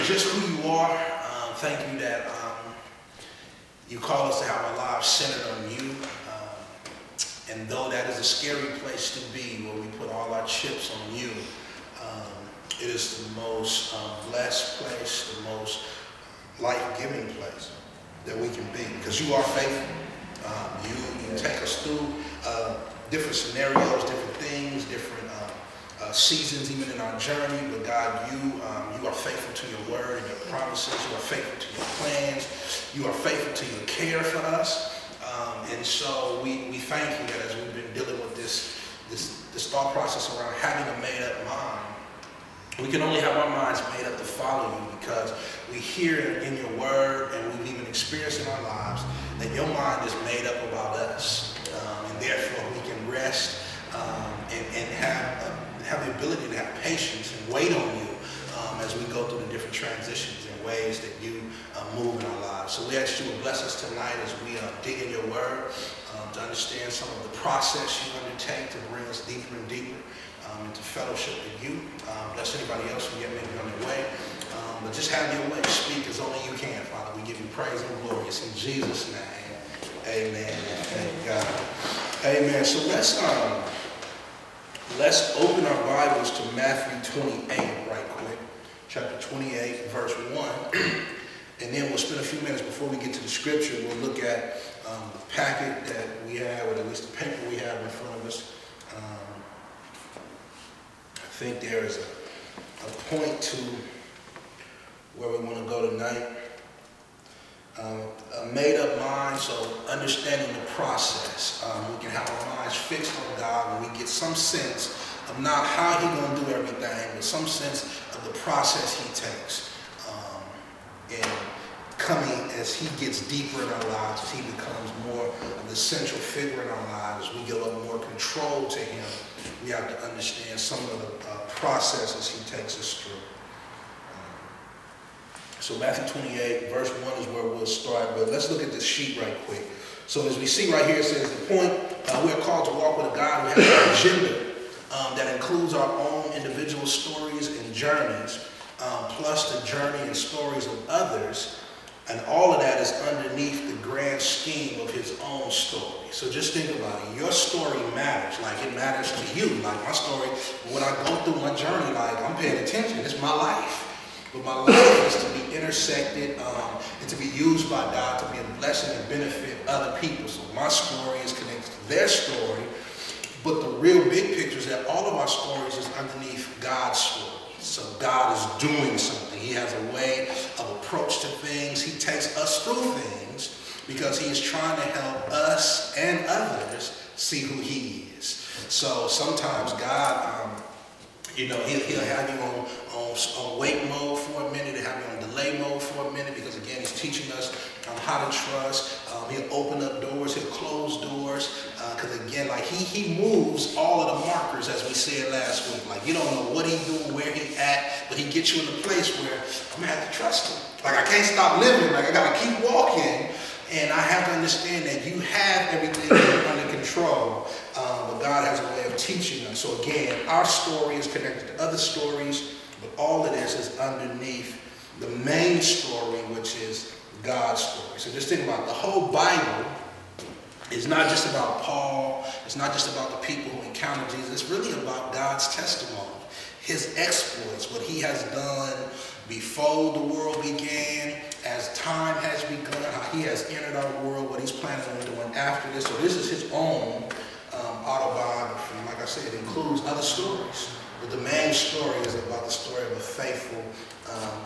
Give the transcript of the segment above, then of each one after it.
just who you are. Thank you that you call us to have our lives centered on you. And though that is a scary place to be, where we put all our chips on you, it is the most blessed place, the most life-giving place that we can be, because you are faithful. You take us through different scenarios, different things, different seasons, even in our journey. But God, you are faithful to your word and your promises. You are faithful to your plans. You are faithful to your care for us. And so we thank you that as we've been dealing with this thought process around having a made-up mind, we can only have our minds made up to follow you, because we hear in your word, and we've even experienced in our lives, that your mind is made up about us. And therefore we can rest and have the ability to have patience and wait on you as we go through the different transitions and ways that you move in our lives. So we ask you to bless us tonight as we dig in your word, to understand some of the process you undertake to bring us deeper and deeper into fellowship with you. Bless anybody else who yet may be on their way. But just have your way. Speak as only you can, Father. We give you praise and glory. It's in Jesus' name. Amen. Thank God. Amen. So let's open our Bibles to Matthew 28 right quick. Chapter 28, verse 1. And then we'll spend a few minutes before we get to the scripture. We'll look at the packet that we have, or at least the paper we have in front of us. I think there is a point to where we want to go tonight. A made-up mind, so understanding the process. We can have our minds fixed on God when we get some sense of not how He's going to do everything, but some sense of the process He takes. And coming as He gets deeper in our lives, as He becomes more of the central figure in our lives, as we get a little more control to Him, we have to understand some of the processes He takes us through. So Matthew 28, verse 1 is where we'll start, but let's look at this sheet right quick. So as we see right here, it says the point, we are called to walk with a God who has an agenda that includes our own individual stories and journeys, plus the journey and stories of others, and all of that is underneath the grand scheme of His own story. So just think about it. Your story matters. Like, it matters to you. Like, my story, when I go through my journey, like, I'm paying attention. It's my life. But my life is to be intersected and to be used by God to be a blessing and benefit other people. So my story is connected to their story. But the real big picture is that all of our stories is underneath God's story. So God is doing something. He has a way of approach to things. He takes us through things because He is trying to help us and others see who He is. So sometimes God, He'll have you on wait mode for a minute, He'll have you on delay mode for a minute, because again, He's teaching us how to trust. He'll open up doors, He'll close doors, because again, like He moves all of the markers, as we said last week. Like, you don't know what He's doing, where He's at, but He gets you in a place where I'm gonna have to trust Him. Like, I can't stop living. Like, I gotta keep walking, and I have to understand that you have everything under control. But God has a way of teaching us. So again, our story is connected to other stories, but all of this is underneath the main story, which is God's story. So just think about it. The whole Bible is not just about Paul. It's not just about the people who encountered Jesus. It's really about God's testimony, His exploits, what He has done before the world began, as time has begun, how He has entered our world, what He's planning on doing after this. So this is His own autobiography. Like I said, it includes other stories. But the main story is about the story of a faithful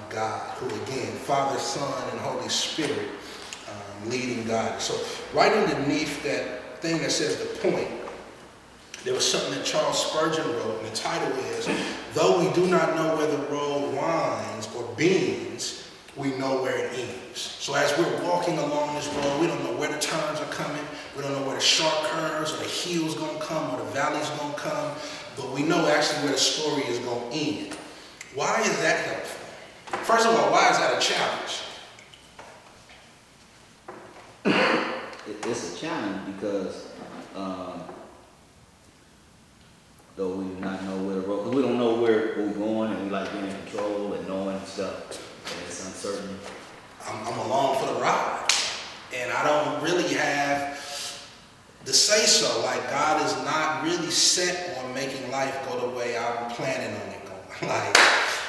God, who again, Father, Son, and Holy Spirit leading God. So right underneath that thing that says the point, there was something that Charles Spurgeon wrote, and the title is, "Though we do not know where the road winds or bends, we know where it ends." So as we're walking along this road, we don't know where the turns are coming. We don't know where the sharp curves or the hills going to come or the valley's going to come. But we know actually where the story is going to end. Why is that helpful? First of all, why is that a challenge? It's a challenge because though we do not know where the road, we don't know where we're going, and we like being in control and knowing stuff. uncertain. I'm along for the ride. And I don't really have the say so. Like, God is not really set on making life go the way I'm planning on it going. Like,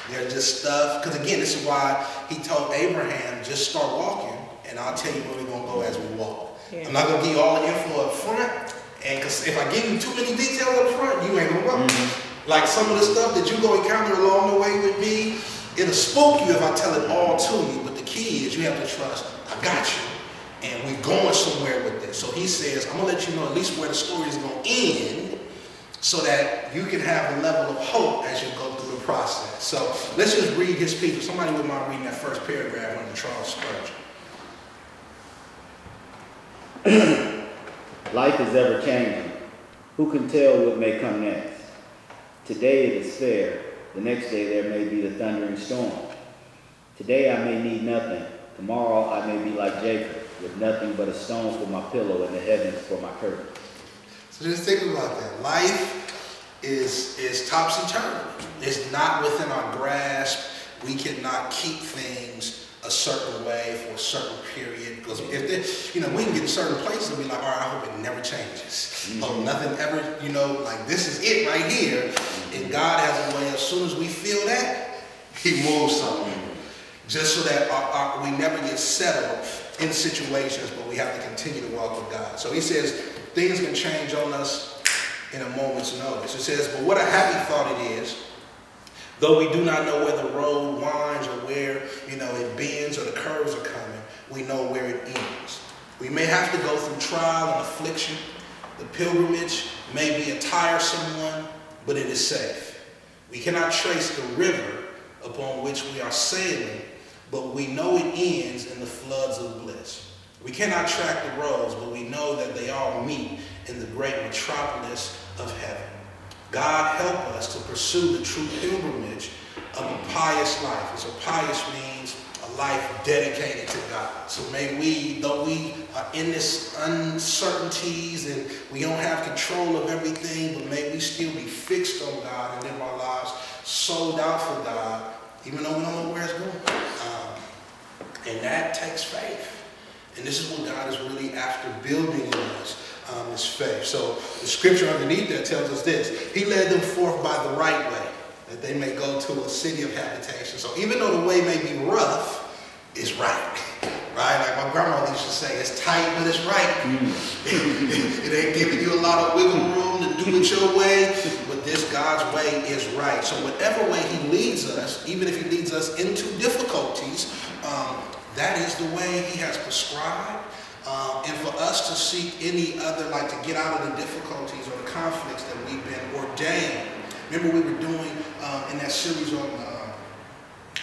there's just stuff, because again, this is why he told Abraham, just start walking, and I'll tell you where we're going to go as we walk. Yeah. I'm not going to give you all the info up front, and because if I give you too many details up front, you ain't going to go. Like some of the stuff that you're going to encounter along the way with me, it'll spook you if I tell it all to you, but the key is you have to trust, I got you. And we're going somewhere with this. So he says, I'm going to let you know at least where the story is going to end so that you can have a level of hope as you go through the process. So let's just read his piece. If somebody wouldn't mind reading that first paragraph under Charles Spurgeon. Life is ever changing. Who can tell what may come next? Today it is fair. The next day there may be the thundering storm. Today I may need nothing. Tomorrow I may be like Jacob, with nothing but a stone for my pillow and the heavens for my curtain. So just think about that. Life is topsy-turvy. It's not within our grasp. We cannot keep things a certain way for a certain period. Because if we can get in certain places and be like, all right, I hope it never changes. Oh, nothing ever, like this is it right here. And God has a way, as soon as we feel that, he moves something. Just so that we never get settled in situations, but we have to continue to walk with God. So he says, things can change on us in a moment's notice. It says, but what a happy thought it is, though we do not know where the road winds or where, it bends or the curves are coming, we know where it ends. We may have to go through trial and affliction. The pilgrimage may be a tiresome one, but it is safe. We cannot trace the river upon which we are sailing, but we know it ends in the floods of bliss. We cannot track the roads, but we know that they all meet in the great metropolis of heaven. God help us to pursue the true pilgrimage of a pious life. And so pious means a life dedicated to God. So may we, though we are in this uncertainties and we don't have control of everything, but may we still be fixed on God and live our lives sold out for God, even though we don't know where it's going. And that takes faith. And this is what God is really after building in us, is faith. So the scripture underneath there tells us this. He led them forth by the right way, that they may go to a city of habitation. So even though the way may be rough, it's right. Right? Like my grandma used to say, it's tight, but it's right. It ain't giving you a lot of wiggle room to do it your way, but this God's way is right. So whatever way he leads us, even if he leads us into difficulties, that is the way he has prescribed. And for us to seek any other, like to get out of the difficulties or the conflicts that we've been ordained. Remember we were doing in that series on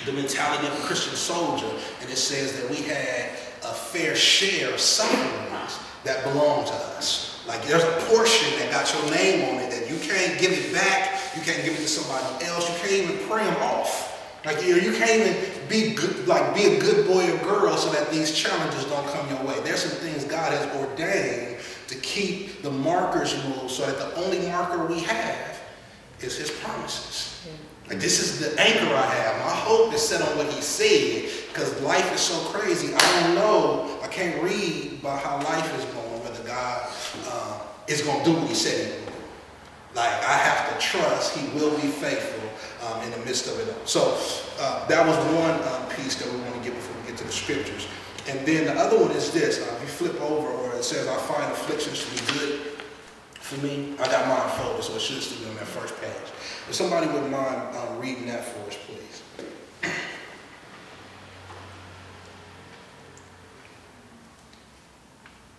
the mentality of a Christian soldier, and it says that we had a fair share of sufferings that belong to us. Like there's a portion that got your name on it that you can't give it back, you can't give it to somebody else, you can't even pray them off. Like you can't even be good, like be a good boy or girl so that these challenges don't come your way. There's some things God has ordained to keep the markers moved so that the only marker we have is his promises. Yeah. Like this is the anchor I have. My hope is set on what he said, because life is so crazy. I don't know. I can't read about how life is going, whether God is going to do what he said he would do. Like I have to trust he will be faithful in the midst of it all. So that was one piece that we want to get before we get to the scriptures. And then the other one is this. If you flip over where it says, I find afflictions to be good for me, I got mine folded, so it should still be on that first page. If somebody wouldn't mind reading that for us, please.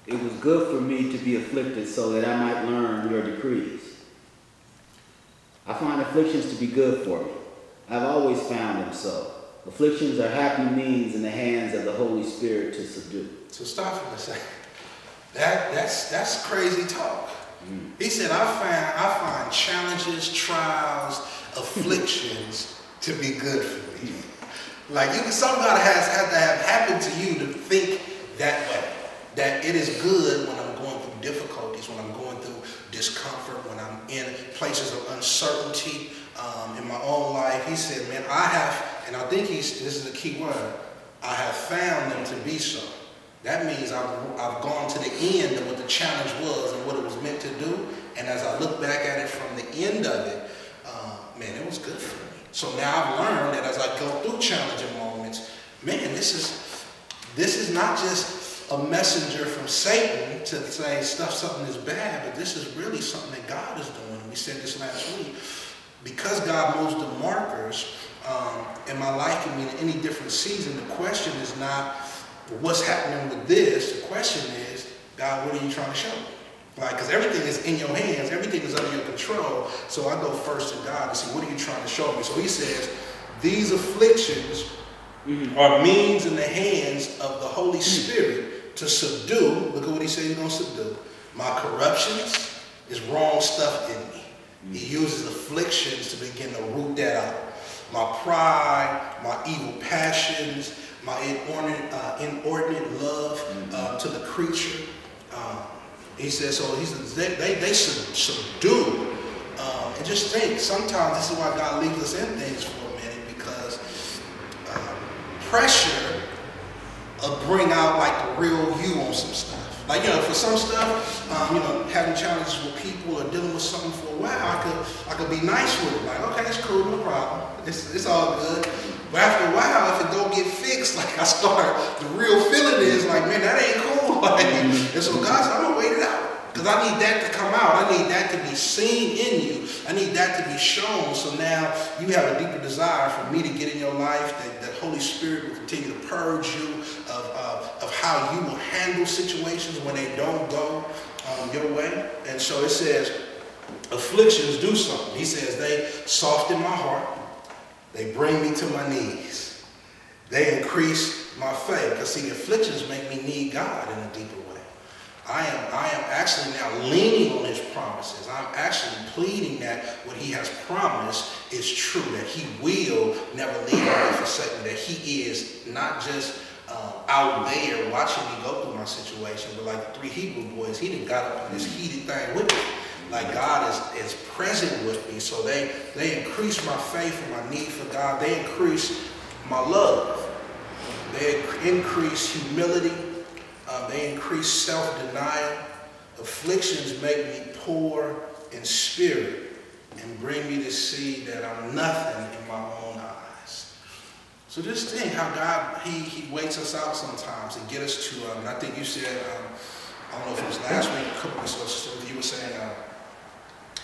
It was good for me to be afflicted so that I might learn your decrees. I find afflictions to be good for me. I've always found them so. Afflictions are happy means in the hands of the Holy Spirit to subdue. So stop for a second. That's crazy talk. He said, I find challenges, trials, afflictions to be good for me. Like some God has had to have happened to you to think that way. That it is good when I'm going through difficulties, when I'm going through discomfort, when I'm in places of uncertainty in my own life. He said, man, I have, and I think this is a key word, I have found them to be so. That means I've gone to the end of what the challenge was and what it was meant to do. And as I look back at it from the end of it, man, it was good for me. So now I've learned that as I go through challenging moments, man, this is not just a messenger from Satan to say something is bad, but this is really something that God is doing. We said this last week. Because God moves the markers in my life, I mean, in any different season, the question is not what's happening with this. The question is, God, what are you trying to show me? Like, because everything is in your hands, everything is under your control. So I go first to God to see, what are you trying to show me? So he says, these afflictions are means in the hands of the Holy Spirit to subdue. Look at what he said he's going to subdue. My corruptions is wrong stuff in me. He uses afflictions to begin to root that out. My pride, my evil passions, my inordinate love to the creature. He says, so they subdue. And just think, sometimes this is why God leaves us in things for a minute, because pressure will bring out like the real you on some stuff. Like, for some stuff, having challenges with people or dealing with something for a while, I could be nice with it. Like, okay, it's cool, no problem. It's all good. But after a while, if it don't get fixed, like the real feeling is like, man, that ain't cool. Like, and so God said, I'm going to wait it out. Because I need that to come out. I need that to be seen in you. I need that to be shown. So now you have a deeper desire for me to get in your life, that Holy Spirit will continue to purge you of how you will handle situations when they don't go your way. And so it says, afflictions do something. He says, they soften my heart. They bring me to my knees. They increase my faith. Because see, afflictions make me need God in a deeper way. I am actually now leaning on his promises. I'm actually pleading that what he has promised is true, that he will never leave me or forsake me, that he is not just out there watching me go through my situation, but like the 3 Hebrew boys, he done got up in this heated thing with me. Like God is present with me. So they increase my faith and my need for God. They increase my love. They increase humility. They increase self-denial. Afflictions make me poor in spirit and bring me to see that I'm nothing in my own eyes. So just think how God, he waits us out sometimes and get us to, and I think you said, I don't know if it was last week, a couple weeks ago, you were saying,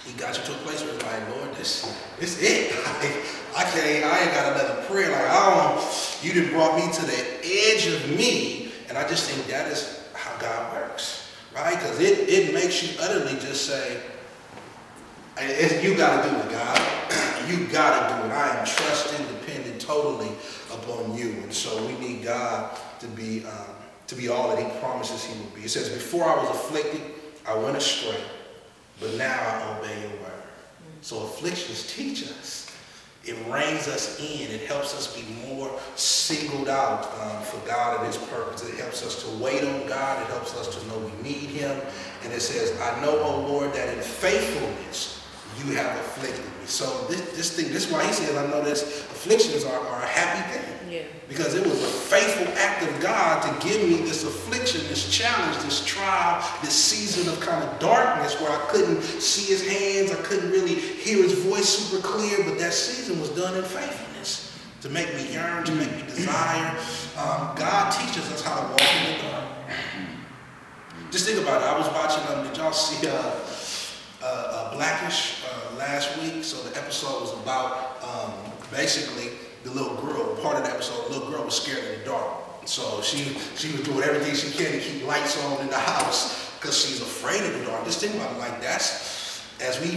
he got you to a place where it's like, Lord, this it. Like, I ain't got another prayer. Like, you done brought me to the edge of me. And I just think that is how God works, right? Because it makes you utterly just say, you got to do it, God. You got to do it. I am trusting, dependent totally upon you. And so we need God to be all that he promises he will be. It says, before I was afflicted, I went astray, but now I obey your word. So afflictions teach us. It reins us in. It helps us be more singled out for God and his purpose. It helps us to wait on God. It helps us to know we need him. And it says, I know, O Lord, that in faithfulness you have afflicted me. So this is why he says, I know this afflictions are a happy thing. Yeah. Because it was a faithful act of God to give me this affliction, this challenge, this trial, this season of kind of darkness where I couldn't see his hands, I couldn't really hear his voice super clear, but that season was done in faithfulness to make me yearn, to make me desire. God teaches us how to walk in the dark. Just think about it. I was watching, did y'all see Blackish last week? So the episode was about basically the little girl. Part of the episode, the little girl was scared in the dark. So she was doing everything she can to keep lights on in the house because she's afraid of the dark. Just think about it, like that's, as we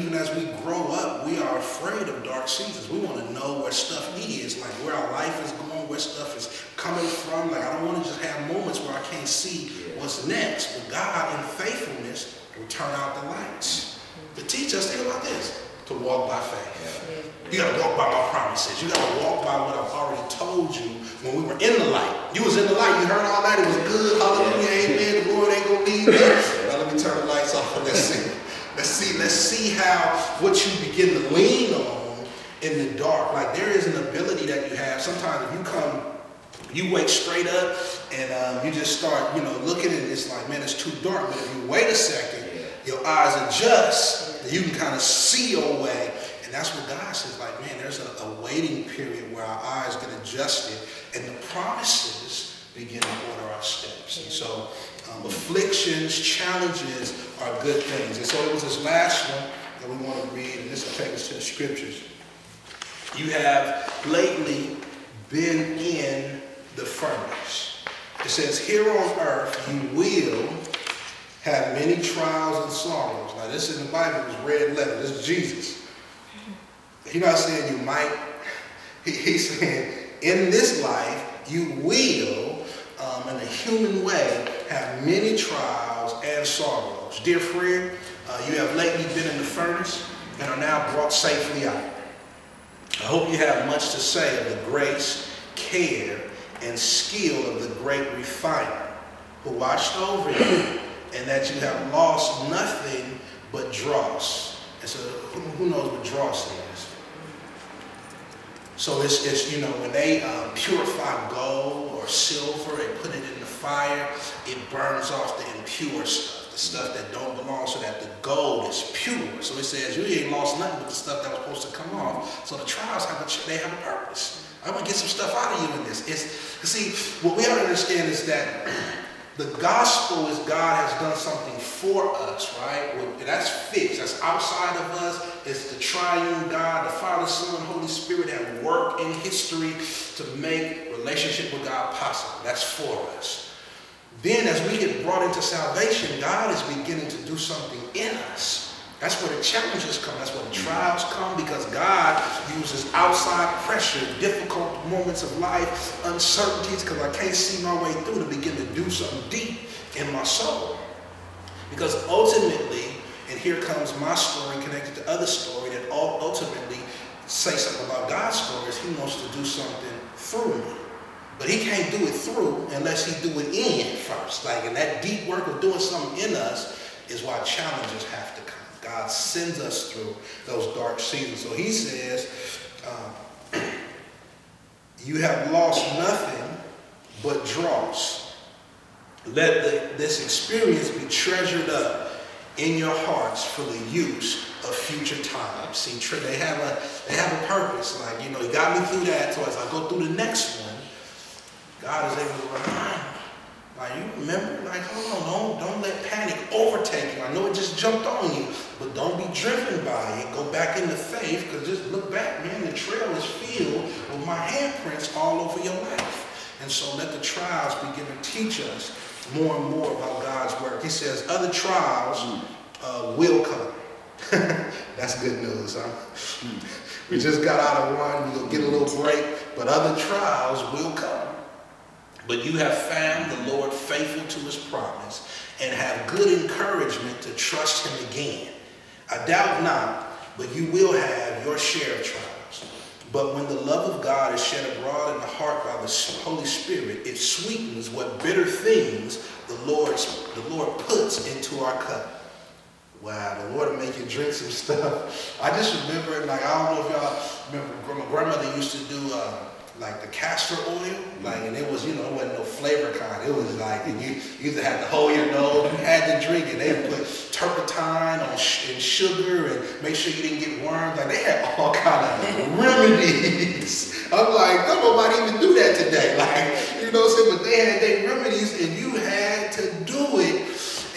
grow up, we are afraid of dark seasons. We want to know where stuff is, like where our life is going, where stuff is coming from. Like I don't want to just have moments where I can't see what's next. But God in faithfulness will turn out the lights. To teach us, think about this, to walk by faith. You got to walk by my promises. You got to walk by what I've already told you when we were in the light. You was in the light. You heard all that. It was good. Hallelujah. Amen. The Lord ain't going to leave me. Now let me turn the lights off and let's see. Let's see how what you begin to lean on in the dark. Like there is an ability that you have. Sometimes if you come You wake straight up and you just start, looking at it. It's like, man, it's too dark. But if you wait a second, your eyes adjust, and you can kind of see your way. And that's what God says, like, man, there's a waiting period where our eyes get adjusted, and the promises begin to order our steps. And so afflictions, challenges are good things. And so it was this last one that we want to read, and this will take us to the scriptures. You have lately been in the furnace. It says, here on earth you will have many trials and sorrows. Now this in the Bible is red letter. This is Jesus. He's not saying you might. He's saying in this life you will, in a human way, have many trials and sorrows. Dear friend, you have lately been in the furnace and are now brought safely out. I hope you have much to say of the grace, care, and skill of the great refiner who watched over you, and that you have lost nothing but dross. And so who knows what dross is? So it's when they purify gold or silver and put it in the fire, it burns off the impure stuff, the stuff that don't belong, so that the gold is pure. So it says you ain't lost nothing but the stuff that was supposed to come off. So the trials have a purpose. I want to get some stuff out of you in this. See, what we have to understand is that the gospel is God has done something for us, right? That's fixed. That's outside of us. It's the triune God, the Father, Son, and Holy Spirit have worked in history to make relationship with God possible. That's for us. Then as we get brought into salvation, God is beginning to do something in us. That's where the challenges come. That's where the trials come, because God uses outside pressure, difficult moments of life, uncertainties, because I can't see my way through, to begin to do something deep in my soul. Because ultimately, and here comes my story connected to other story that ultimately say something about God's story, is he wants to do something through me. But he can't do it through unless he do it in first. And that deep work of doing something in us is why challenges have to come. God sends us through those dark seasons. So he says, you have lost nothing but dross. Let this experience be treasured up in your hearts for the use of future times. See, they have a purpose. He got me through that. So as I go through the next one, God is able to remind me. You remember? Hold on, don't let panic overtake you. I know it just jumped on you, but don't be driven by it. Go back into faith, because just look back, man, the trail is filled with my handprints all over your life. And so let the trials begin to teach us more and more about God's work. He says other trials will come. That's good news, huh? We just got out of one, we'll get a little break, but other trials will come. But you have found the Lord faithful to his promise, and have good encouragement to trust him again. I doubt not, but you will have your share of trials. But when the love of God is shed abroad in the heart by the Holy Spirit, it sweetens what bitter things the Lord puts into our cup. Wow, the Lord will make you drink some stuff. I just remember, I don't know if y'all remember, my grandmother used to do the castor oil, and it was, it wasn't no flavor kind. It was and you either had to hold your nose, you had to drink it. They would put turpentine and sugar and make sure you didn't get worms. They had all kind of remedies. I'm don't nobody even do that today. But they had their remedies, and you had to do it.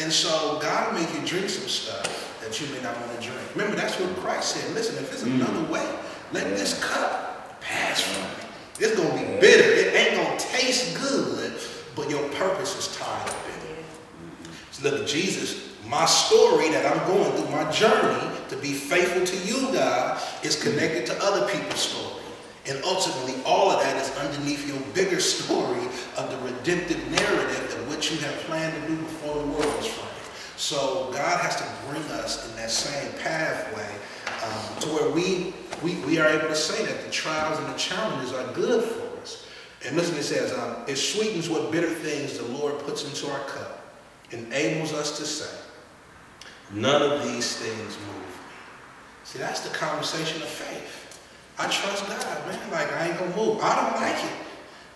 And so God will make you drink some stuff that you may not want to drink. Remember, that's what Christ said. Listen, if there's another way, let this cup pass from me. It's going to be bitter. It ain't going to taste good, but your purpose is tied up in it. So look, Jesus, my story that I'm going through, my journey to be faithful to you, God, is connected to other people's story. And ultimately, all of that is underneath your bigger story of the redemptive narrative of what you have planned to do before the world was framed. So God has to bring us in that same pathway to where we are able to say that the trials and the challenges are good for us. And listen, it says, it sweetens what bitter things the Lord puts into our cup, enables us to say, none of these things move me. See, that's the conversation of faith. I trust God, man. I ain't gonna move. I don't like it,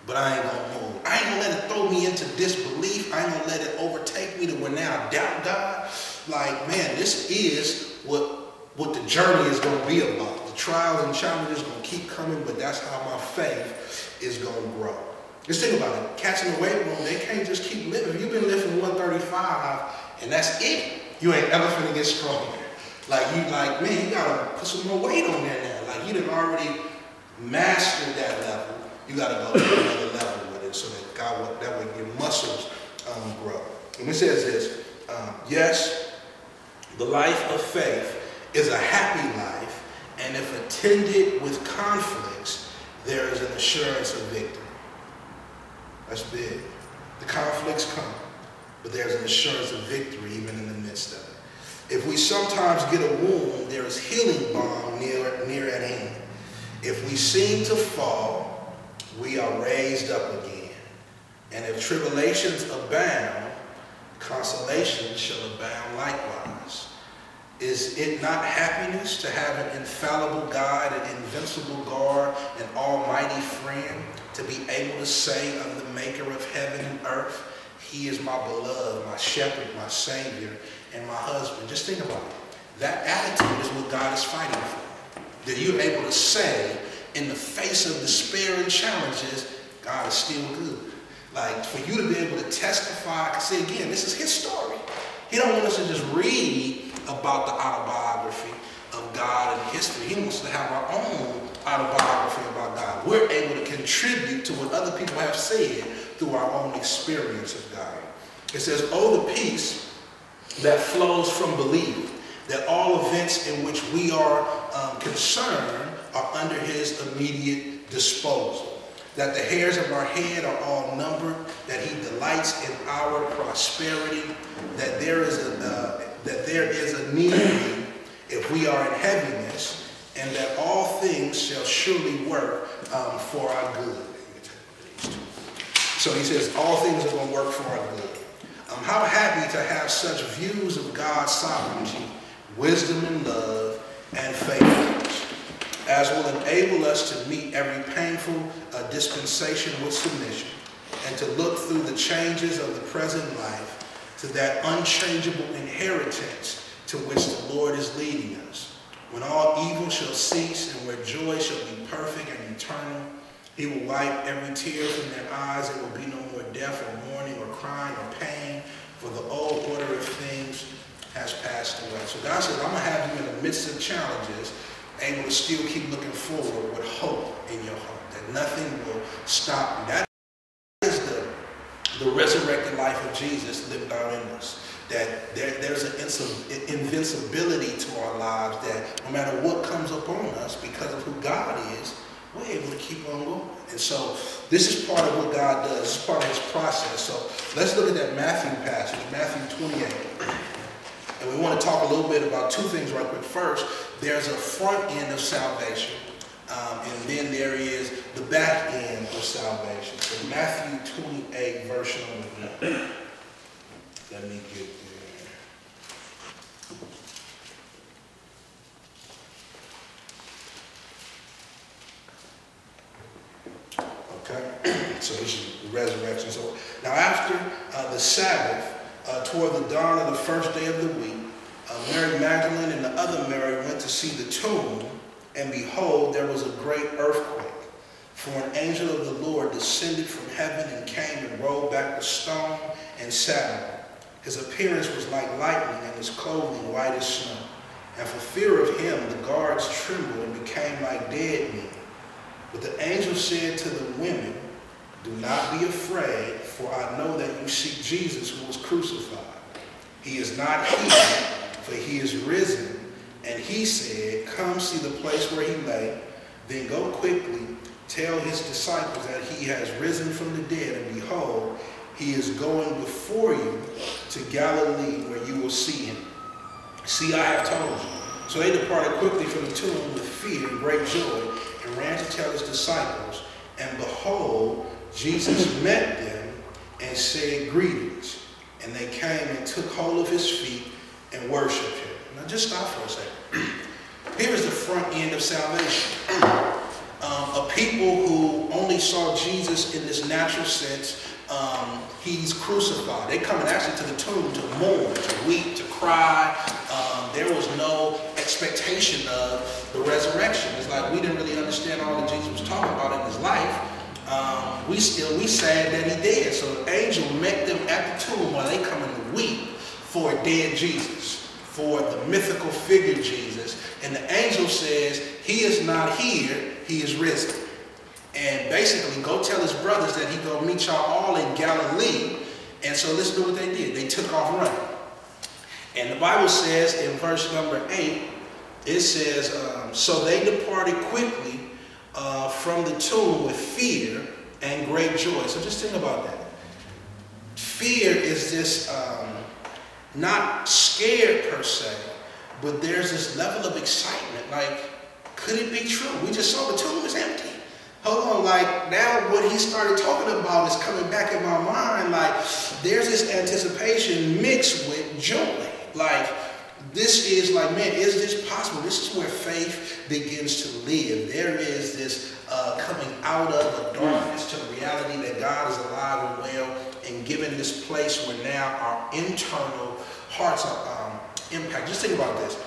but I ain't gonna move. I ain't gonna let it throw me into disbelief. I ain't gonna let it overtake me to where now I doubt God. Like, man, this is what the journey is gonna be about. The trials and challenges gonna keep coming, but that's how my faith is gonna grow. Just think about it. Cats in the weight room, they can't just keep lifting. If you've been lifting 135 and that's it, you ain't ever finna get stronger. Like, man, you gotta put some more weight on there now. Like, you done already mastered that level. You gotta go to another level with it so that that way your muscles grow. And it says this, yes, the life of faith is a happy life, and if attended with conflicts, there is an assurance of victory. That's big. The conflicts come, but there's an assurance of victory even in the midst of it. If we sometimes get a wound, there is healing balm near at hand. If we seem to fall, we are raised up again. And if tribulations abound, consolation shall abound likewise. Is it not happiness to have an infallible guide, an invincible guard, an almighty friend, to be able to say of the maker of heaven and earth, he is my beloved, my shepherd, my savior, and my husband? Just think about it. That attitude is what God is fighting for. That you're able to say, in the face of despair and challenges, God is still good. Like, for you to be able to testify, I say again, this is his story. He don't want us to just read about the autobiography of God and history. He wants us to have our own autobiography about God. We're able to contribute to what other people have said through our own experience of God. It says, oh, the peace that flows from believing that all events in which we are concerned are under his immediate disposal. That the hairs of our head are all numbered, that he delights in our prosperity, that there is a need if we are in heaviness, and that all things shall surely work for our good. So he says all things are going to work for our good. How happy to have such views of God's sovereignty, wisdom and love, and faithfulness, as will enable us to meet every painful dispensation with submission, and to look through the changes of the present life to that unchangeable inheritance to which the Lord is leading us. When all evil shall cease and where joy shall be perfect and eternal, he will wipe every tear from their eyes. There will be no more death or mourning or crying or pain, for the old order of things has passed away. So God says, I'm going to have you in the midst of challenges, able to still keep looking forward with hope in your heart, that nothing will stop you. That is the resurrected life of Jesus lived out in us. That there's an invincibility to our lives, that no matter what comes upon us, because of who God is, we're able to keep on going. And so this is part of what God does. This is part of his process. So let's look at that Matthew passage, Matthew 28. And we want to talk a little bit about two things right quick. First, there's a front end of salvation, and then there is the back end of salvation. So Matthew 28, verse number 1. Let me get there. Okay, so this is the resurrection. So now after the Sabbath, toward the dawn of the first day of the week, Mary Magdalene and the other Mary went to see the tomb, and behold, there was a great earthquake. For an angel of the Lord descended from heaven and came and rolled back the stone and sat on it. His appearance was like lightning, and his clothing white as snow. And for fear of him, the guards trembled and became like dead men. But the angel said to the women, do not be afraid, for I know that you seek Jesus who was crucified. He is not here, for he is risen. And he said, come see the place where he lay. Then go quickly, tell his disciples that he has risen from the dead, and behold, he is going before you to Galilee, where you will see him. See, I have told you. So they departed quickly from the tomb with fear and great joy, and ran to tell his disciples. And behold, Jesus met them and said, greetings. And they came and took hold of his feet and worshiped him. Now just stop for a second. Here is the front end of salvation. A people who only saw Jesus in this natural sense. He's crucified. They come actually to the tomb to mourn, to weep, to cry. There was no expectation of the resurrection. It's like we didn't really understand all that Jesus was talking about in his life. We sad that he did. So the angel met them at the tomb while they come in to weep for a dead Jesus, for the mythical figure Jesus. And the angel says, he is not here, he is risen. And basically, go tell his brothers that he gonna meet y'all all in Galilee. And so listen to what they did. They took off running. And the Bible says in verse number 8, it says, so they departed quickly from the tomb with fear and great joy. So just think about that. Fear is this, not scared per se, but there's this level of excitement. Like, could it be true? We just saw the tomb is empty. Hold on, like now what he started talking about is coming back in my mind. Like there's this anticipation mixed with joy. Like this is like, man, is this possible? This is where faith begins to live. There is this coming out of the darkness to the reality that God is alive and well and given this place where now our internal hearts are impacted. Just think about this.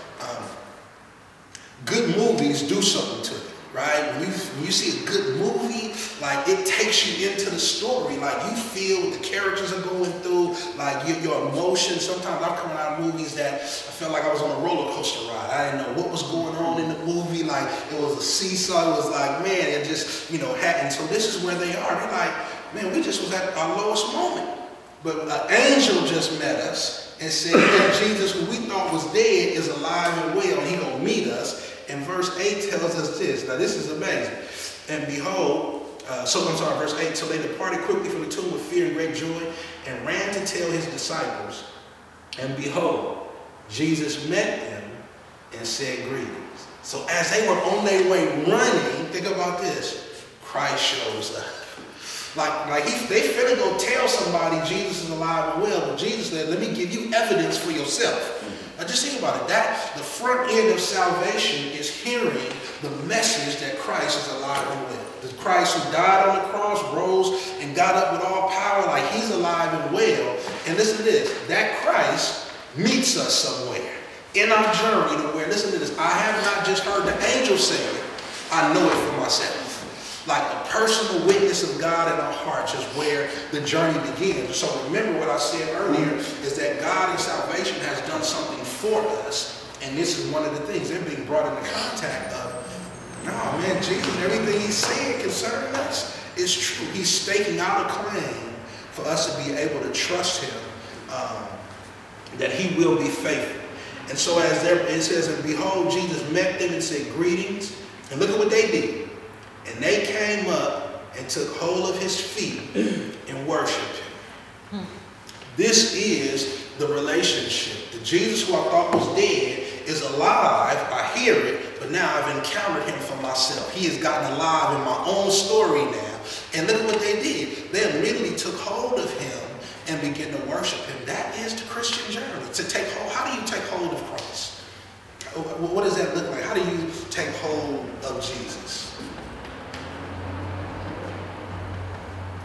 Good movies do something to you. Right? When you see a good movie, like it takes you into the story. Like you feel what the characters are going through, like your emotions. Sometimes I'm coming out of movies that I felt like I was on a roller coaster ride. I didn't know what was going on in the movie. Like it was a seesaw. It was like, man, it just, happened. So this is where they are. They're like, man, we just was at our lowest moment. But an angel just met us and said that Jesus, who we thought was dead, is alive and well. And he gonna meet us. And verse 8 tells us this. Now this is amazing. And behold, verse 8, so they departed quickly from the tomb with fear and great joy and ran to tell his disciples. And behold, Jesus met them and said greetings. So as they were on their way running, think about this, Christ shows up. They finna go tell somebody Jesus is alive and well, but Jesus said, let me give you evidence for yourself. Now just think about it. The front end of salvation is hearing the message that Christ is alive and well. The Christ who died on the cross, rose, and got up with all power, like he's alive and well. And listen to this, that Christ meets us somewhere in our journey to where, listen to this, I have not just heard the angel say it, I know it for myself. Like the personal witness of God in our hearts is where the journey begins. So remember what I said earlier is that God in salvation has done something for us. And this is one of the things. They're being brought into contact of, no, man, Jesus, everything he said concerning us is true. He's staking out a claim for us to be able to trust him, that he will be faithful. And so it says, and behold, Jesus met them and said greetings. And look at what they did. And they came up and took hold of his feet and worshiped him. This is the relationship. The Jesus who I thought was dead is alive. I hear it, but now I've encountered him for myself. He has gotten alive in my own story now. And look at what they did. They immediately took hold of him and began to worship him. That is the Christian journey. To take hold. How do you take hold of Christ? What does that look like? How do you take hold of Jesus?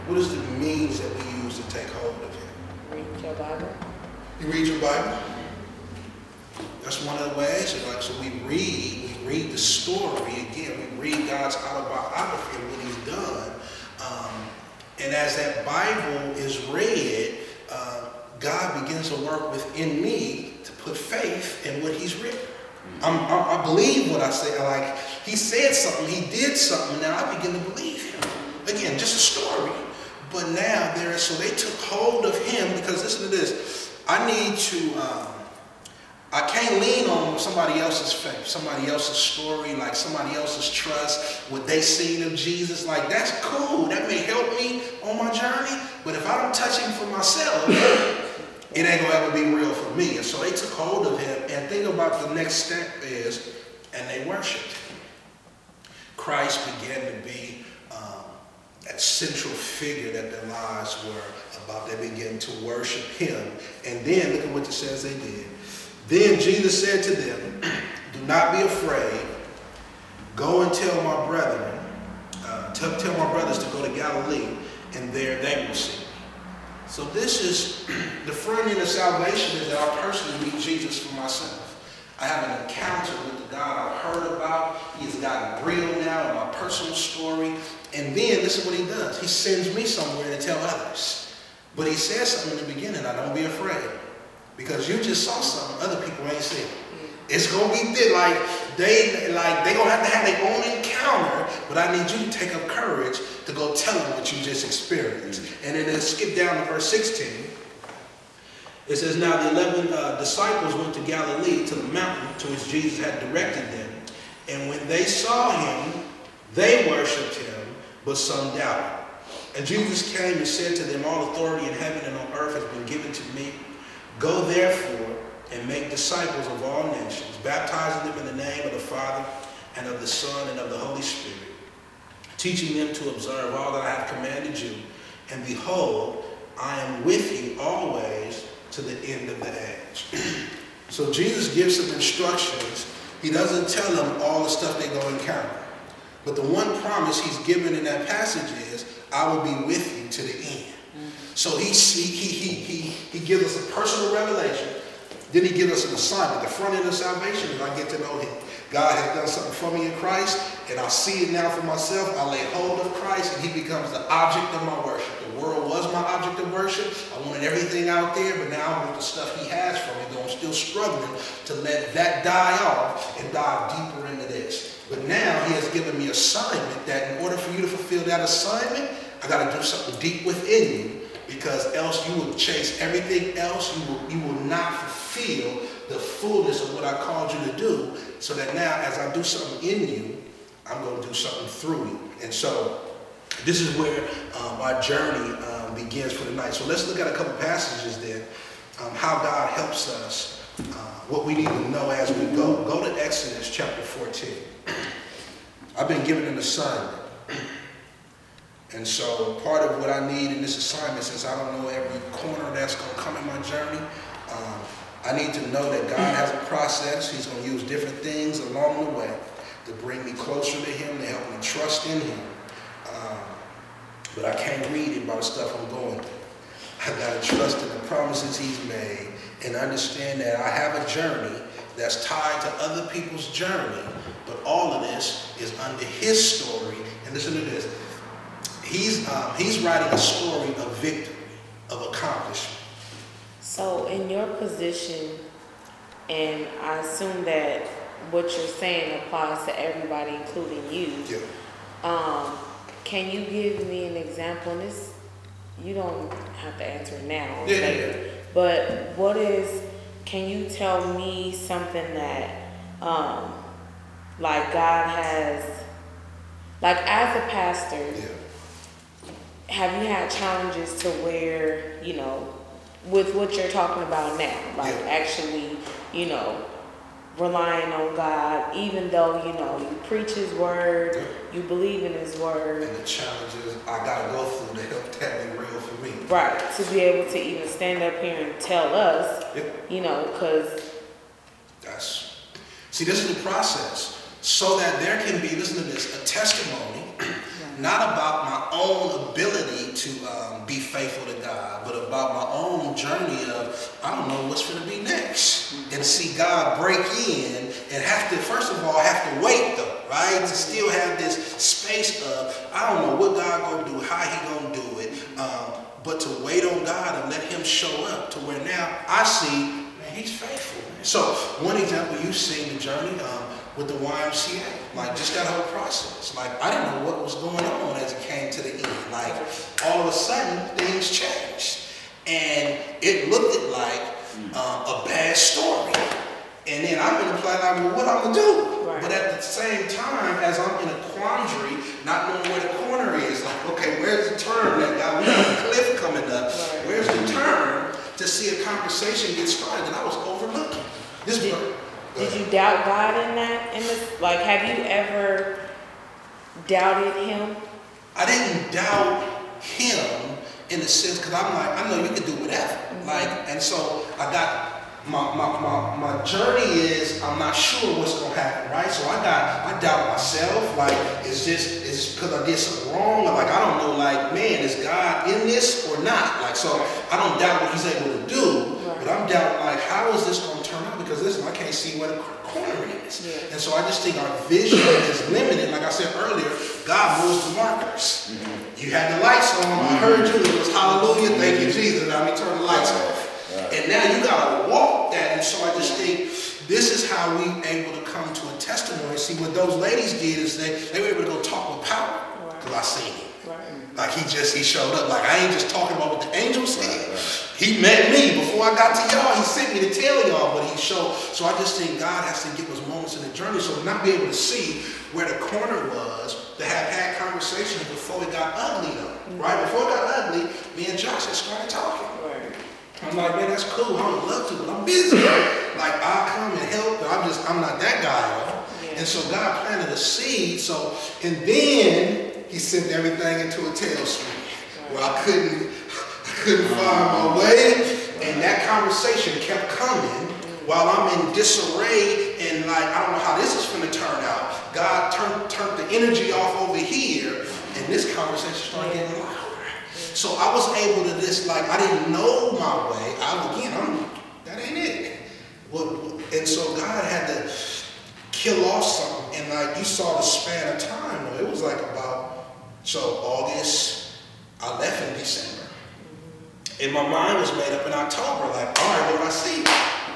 What is the means that we use to take hold of him? Read your Bible. You read your Bible? That's one of the ways. So we read the story again. We read God's autobiography and what he's done. And as that Bible is read, God begins to work within me to put faith in what he's written. I believe what I say. Like he said something, he did something, and now I begin to believe him. Again, just a story. But now so they took hold of him because listen to this. I can't lean on somebody else's faith, somebody else's story, like somebody else's trust, what they seen of Jesus. Like that's cool. That may help me on my journey. But if I don't touch him for myself, it ain't gonna ever be real for me. And so they took hold of him. And think about the next step is, and they worshiped him. Christ began to be that central figure that their lives were about. They began to worship him. And then look at what it says they did. Then Jesus said to them, do not be afraid. Go and tell my brethren tell my brothers to go to Galilee, and there they will see me. So this is the front end of salvation, is that I personally meet Jesus for myself. I have an encounter with the God I've heard about. He has gotten real now in my personal story. And then this is what he does. He sends me somewhere to tell others. But he says something in the beginning, don't be afraid. Because you just saw something other people ain't seen. It's going to be they going to have their own encounter, but I need you to take up courage to go tell them what you just experienced. And then let's skip down to verse 16. It says, now the 11 disciples went to Galilee, to the mountain to which Jesus had directed them. And when they saw him, they worshipped him, but some doubted. And Jesus came and said to them, all authority in heaven and on earth has been given to me. Go therefore and make disciples of all nations, baptizing them in the name of the Father and of the Son and of the Holy Spirit, teaching them to observe all that I have commanded you. And behold, I am with you always to the end of the age. So Jesus gives some instructions. He doesn't tell them all the stuff they're going to encounter. But the one promise he's given in that passage is, I will be with you to the end. So he gives us a personal revelation. Then he gives us an assignment. The front end of salvation is I get to know him. God has done something for me in Christ, and I see it now for myself. I lay hold of Christ, and he becomes the object of my worship. The world was my object of worship. I wanted everything out there, but now I want the stuff he has for me, though I'm still struggling to let that die off and dive deeper into this. But now he has given me an assignment that in order for you to fulfill that assignment, I got to do something deep within you, because else you will chase everything else. You will not fulfill the fullness of what I called you to do, so that now as I do something in you, I'm going to do something through you. And so this is where our journey begins for tonight. So let's look at a couple passages then, how God helps us, what we need to know as we go. Go to Exodus chapter 14. I've been given an assignment. And so part of what I need in this assignment, since I don't know every corner that's going to come in my journey, I need to know that God has a process. He's going to use different things along the way to bring me closer to him, to help me trust in him. But I can't read it by the stuff I'm going through. I got to trust in the promises he's made and understand that I have a journey that's tied to other people's journey, but all of this is under his story. And listen to this. He's writing a story of victory, of accomplishment. So in your position, and I assume that what you're saying applies to everybody, including you. Yeah. Can you give me an example? And this, you don't have to answer it now. Yeah, later. Yeah. But can you tell me something that, like God has, like as a pastor, yeah, have you had challenges to where, with what you're talking about now, like actually, relying on God, even though, you preach his word, you believe in his word. And the challenges I got to go through to help that be real for me. Right, to be able to even stand up here and tell us, because... See, this is the process. So that there can be, listen to this, a testimony, not about my own ability to be faithful to God, but about my own journey of, I don't know what's going to be next. And see God break in and first of all, have to wait though, right? To still have this space of, I don't know what God going to do, how he going to do it, but to wait on God and let him show up to where now I see, man, he's faithful. So one example, you've seen the journey with the YMCA, like just that whole process. Like I didn't know what was going on as it came to the end. Like all of a sudden things changed. And it looked like a bad story. And then I'm in the plan, like, well, what I'm gonna do? Right. But at the same time, as I'm in a quandary, not knowing where the corner is, like, okay, where's the turn that guy? We got a cliff coming up. Right. Where's the turn to see a conversation get started that I was overlooking? Did you doubt God in that? Like, have you ever doubted him? I didn't doubt him in the sense, because I'm like, I know you can do whatever. Mm-hmm. Like, and so I got my journey is I'm not sure what's gonna happen, right? So I doubt myself, like is this because I did something wrong? Or like I don't know, like man, is God in this or not? Like so I don't doubt what he's able to do, but I'm doubting like how is this gonna turn out? Because listen, I can't see where the corner is. Yeah. And so I just think our vision is limited. Like I said earlier, God moves the markers. You had the lights on, I heard you, it was hallelujah, thank you Jesus, now we turn the lights off. And now you gotta walk that, and so I just think this is how we able to come to a testimony. See, what those ladies did is they were able to go talk with power, because I seen him. Like he showed up. Like I ain't just talking about what the angels said. He met me before I got to y'all. He sent me to tell y'all what he showed. So I just think God has to give us moments in the journey, so to not be able to see where the corner was, to have had conversations before it got ugly though. Right? Before it got ugly, me and Josh had started talking. I'm like, man, that's cool. I would love to, but I'm busy. Like, I'll come and help, but I'm not that guy, though. And so God planted a seed. So, and then he sent everything into a tailspin where I couldn't find my way. And that conversation kept coming while I'm in disarray and like, I don't know how this is going to turn out. God turned the energy off over here, and this conversation started getting louder. So I was able to just like, I didn't know my way. That ain't it. And so God had to kill off something. And like you saw the span of time, though. It was like so August, I left in December. And my mind was made up in October. Like, all right, Lord, I see.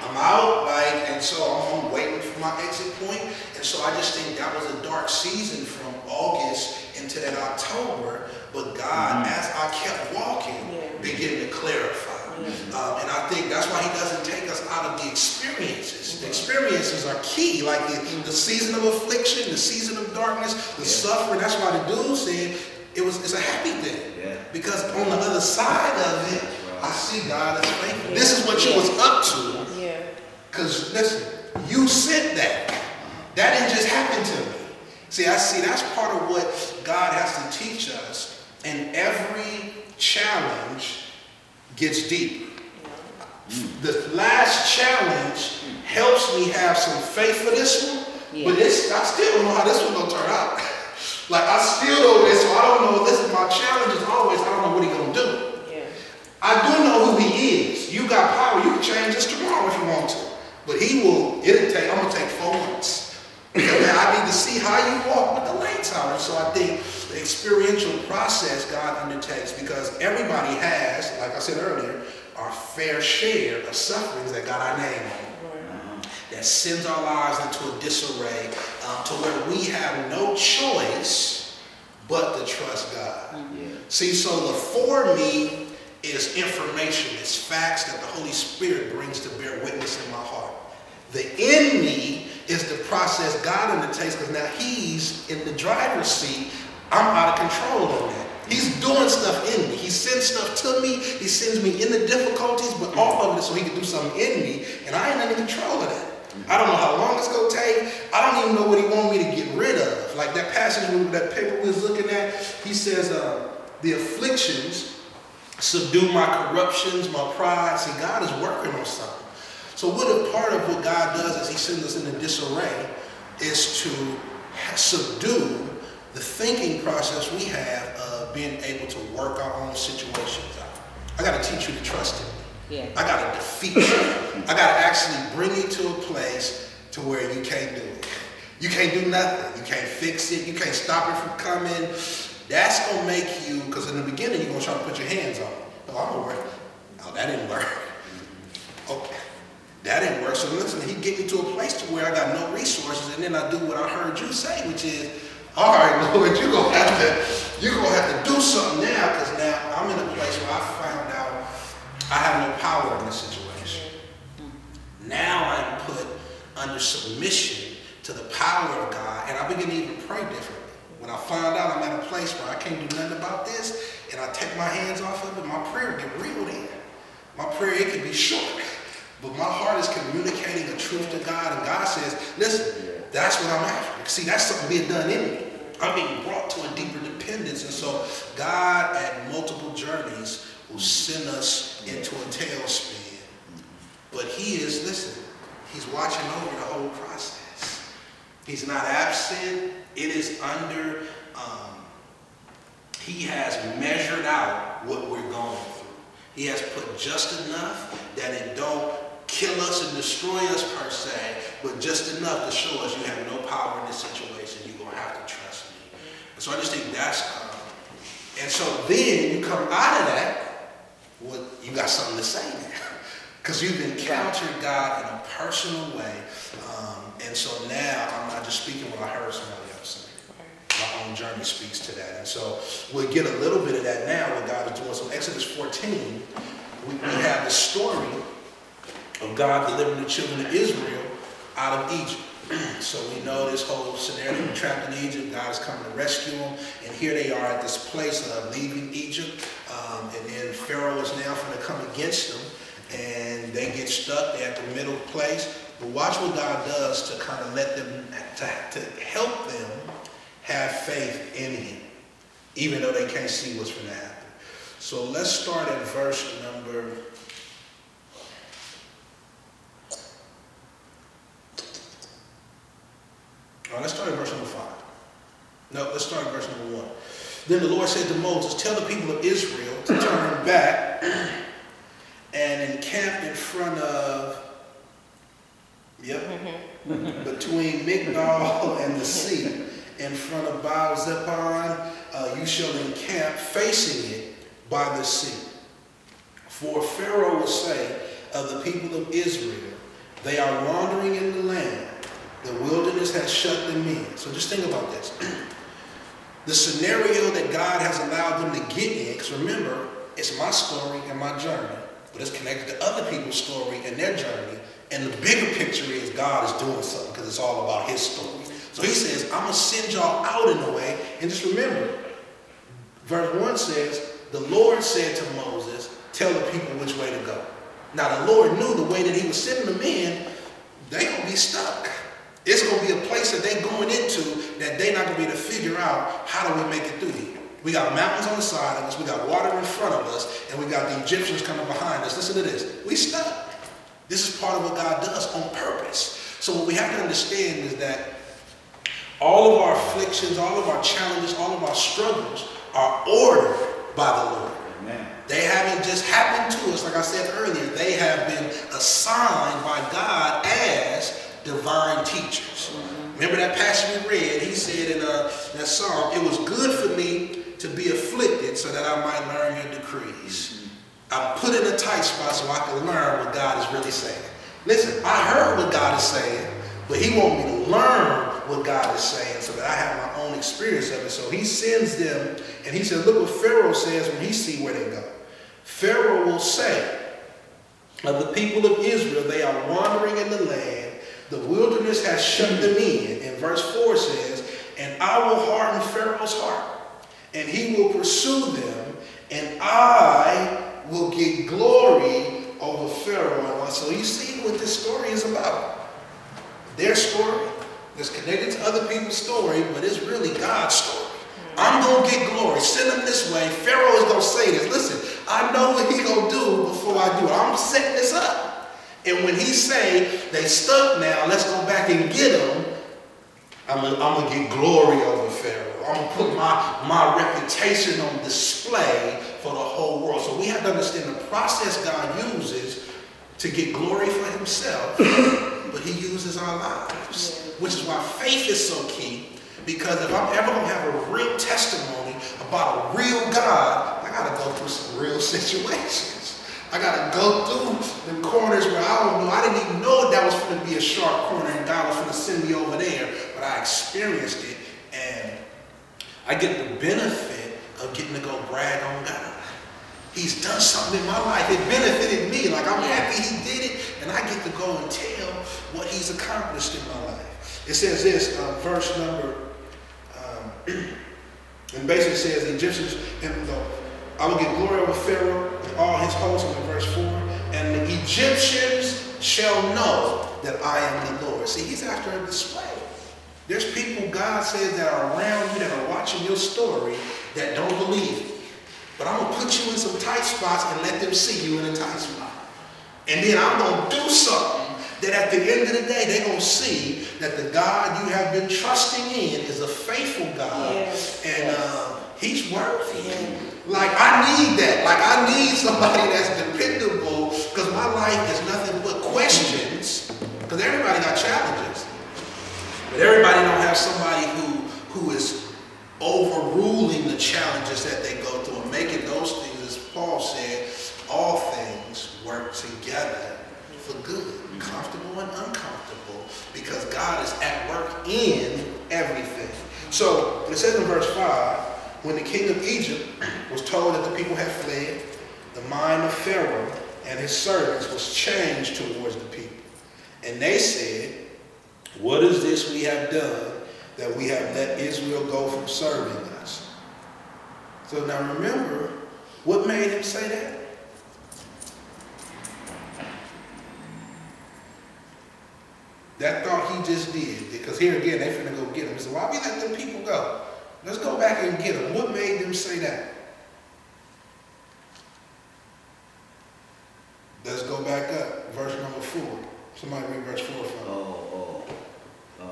I'm out, like, and so I'm waiting for my exit point. And so I just think that was a dark season from August into that October. But God, as I kept walking, began to clarify. And I think that's why he doesn't take us out of the experiences. The experiences are key, like the season of affliction, the season of darkness, the suffering. That's why the dude said it's a happy thing. Because on the other side of it, I see God as faithful. This is what you was up to. Because listen, you sent that. That didn't just happen to me. See, that's part of what God has to teach us. And every challenge gets deeper. The last challenge helps me have some faith for this one, but I still don't know how this one's gonna turn out. Like I still don't know, so I don't know if this is my challenge is always, I don't know what he's gonna do. I do know who he is. You got power, you can change this tomorrow if you want to. But I'm gonna take 4 months. Because I need to see how you walk with the lights out. And so I think the experiential process God undertakes, because everybody has, like I said earlier, our fair share of sufferings that got our name on. That sends our lives into a disarray to where we have no choice but to trust God. See, so the for me is information, it's facts that the Holy Spirit brings to bear witness in my heart. The in me is the process God undertakes, because now he's in the driver's seat. I'm out of control on that. He's doing stuff in me. He sends stuff to me. He sends me in the difficulties, but all of it so he can do something in me, and I ain't in control of that. I don't know how long it's going to take. I don't even know what he wants me to get rid of. Like that passage, that paper we was looking at, he says, the afflictions subdue my corruptions, my pride. See, God is working on something. So what a part of what God does as he sends us into disarray is to subdue the thinking process we have of being able to work our own situations out. I got to teach you to trust him. I got to defeat you. I got to actually bring you to a place to where you can't do it. You can't do nothing. You can't fix it. You can't stop it from coming. That's going to make you, because in the beginning you're going to try to put your hands on it. Oh, I'm going to work. Oh, that didn't work. Okay. That didn't work. So listen, he get me to a place to where I got no resources, and then I do what I heard you say, which is, all right, Lord, you're gonna have to do something now, because now I'm in a place where I found out I have no power in this situation. Now I'm put under submission to the power of God, and I begin to even pray differently. When I find out I'm at a place where I can't do nothing about this, and I take my hands off of it, my prayer get real then. My prayer, it can be short. But my heart is communicating the truth to God, and God says, listen, that's what I'm after. See, that's something being done in me. I'm being brought to a deeper dependence. And so God at multiple journeys will send us into a tailspin But he is, listen, he's watching over the whole process. He's not absent. It is under, he has measured out what we're going through. He has put just enough that it don't kill us and destroy us per se, but just enough to show us you have no power in this situation. You're going to have to trust me. And so I just think that's, and so then you come out of that, well, you got something to say there. Because you've encountered God in a personal way. And so now I'm not just speaking what I heard somebody else say. My own journey speaks to that. And so we'll get a little bit of that now what God is doing. So Exodus 14, we have the story of God delivering the children of Israel out of Egypt. So we know this whole scenario. They're trapped in Egypt. God is coming to rescue them. And here they are at this place of leaving Egypt. And then Pharaoh is now going to come against them. And they get stuck. They're at the middle place. But watch what God does to kind of let them, to help them have faith in him, even though they can't see what's going to happen. So let's start at verse number... let's start at verse number 5. No, let's start at verse number 1. Then the Lord said to Moses, tell the people of Israel to turn back and encamp in front of, between Migdol and the sea, in front of Baal Zebon, you shall encamp facing it by the sea. For Pharaoh will say of the people of Israel, they are wandering in the land. The wilderness has shut them in. So just think about this. The scenario that God has allowed them to get in, because remember, it's my story and my journey, but it's connected to other people's story and their journey. And the bigger picture is God is doing something because it's all about his story. So he says, I'm going to send y'all out in a way. And just remember, verse 1 says, the Lord said to Moses, tell the people which way to go. Now the Lord knew the way that he was sending them in, they're going to be stuck. It's going to be a place that they're going into that they're not going to be able to figure out, how do we make it through here? We got mountains on the side of us, we got water in front of us, and we got the Egyptians coming behind us. Listen to this. We stuck. This is part of what God does on purpose. So what we have to understand is that all of our afflictions, all of our challenges, all of our struggles are ordered by the Lord. Amen. They haven't just happened to us. Like I said earlier, they have been assigned by God as divine teachers. Remember that passage we read? He said in that psalm, it was good for me to be afflicted so that I might learn your decrees. I'm put in a tight spot so I can learn what God is really saying. Listen, I heard what God is saying, but he wants me to learn what God is saying so that I have my own experience of it. So he sends them, and he said, look what Pharaoh says when he sees where they go. Pharaoh will say of the people of Israel, they are wandering in the land. The wilderness has shut them in. And verse 4 says, and I will harden Pharaoh's heart, and he will pursue them, and I will get glory over Pharaoh. So you see what this story is about. Their story is connected to other people's story, but it's really God's story. I'm going to get glory. Send them this way. Pharaoh is going to say this. Listen, I know what he's going to do before I do it. I'm setting this up. And when he say, they stuck now, let's go back and get them, I'm going to get glory over Pharaoh. I'm going to put my reputation on display for the whole world. So we have to understand the process God uses to get glory for himself, but he uses our lives, which is why faith is so key. Because if I'm ever going to have a real testimony about a real God, I got to go through some real situations. I got to go through the corners where I didn't even know that was going to be a sharp corner and God was going to send me over there, but I experienced it and I get the benefit of getting to go brag on God. He's done something in my life. It benefited me. Like, I'm happy he did it, and I get to go and tell what he's accomplished in my life. It says this, verse number, and basically says the Egyptians, I will get glory over Pharaoh and all his hosts, in verse 4, and the Egyptians shall know that I am the Lord. See, he's after a display. There's people, God says, that are around you, that are watching your story, that don't believe it. But I'm going to put you in some tight spots and let them see you in a tight spot. And then I'm going to do something that at the end of the day, they're going to see that the God you have been trusting in is a faithful God. Yes. And he's worthy. Yeah. Like, I need that. Like, I need somebody that's dependable, because my life is nothing but questions. Because everybody got challenges. But everybody don't have somebody who is overruling the challenges that they go through and making those things, as Paul said, all things work together for good, comfortable and uncomfortable, because God is at work in everything. So it says in verse 5, when the king of Egypt was told that the people had fled, the mind of Pharaoh and his servants was changed towards the people. And they said, what is this we have done, that we have let Israel go from serving us? So now remember, what made him say that? That thought he just did. Because here again, they're finna go get him. So why we let them people go? Let's go back and get them. What made them say that? Let's go back up. Verse number 4. Somebody read verse 4 for me.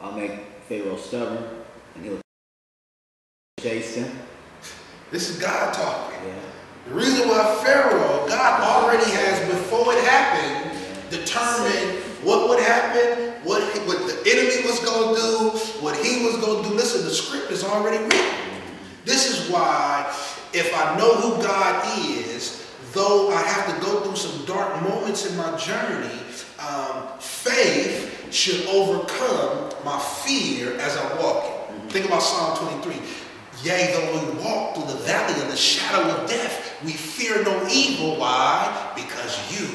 I'll make Pharaoh stubborn, and he'll chase him. This is God talking. Yeah. The reason why Pharaoh, God already has, before it happened, determined what would happen, what the enemy was going to do, what he was going to do. Listen, the script is already written. This is why, if I know who God is, though I have to go through some dark moments in my journey, faith should overcome my fear as I'm walking. Think about Psalm 23. Yea, though we walk through the valley of the shadow of death, we fear no evil. Why? Because you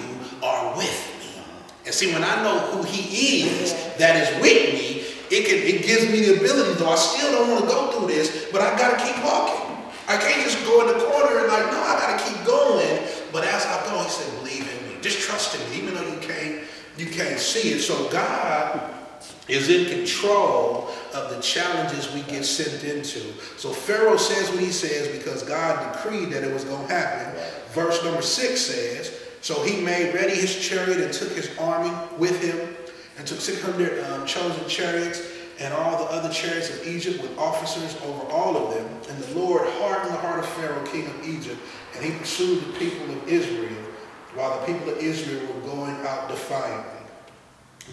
are with me. And see, when I know who he is that is with me, it gives me the ability, though I still don't want to go through this, but I got to keep walking. I can't just go in the corner and like, no, I got to keep going. But as I go, he said, believe in me. Just trust in me, even though you can't see it. So God is in control of the challenges we get sent into. So Pharaoh says what he says because God decreed that it was going to happen. Verse number 6 says, so he made ready his chariot and took his army with him, and took 600 chosen chariots and all the other chariots of Egypt with officers over all of them. And the Lord hardened the heart of Pharaoh, king of Egypt, and he pursued the people of Israel, while the people of Israel were going out defiantly.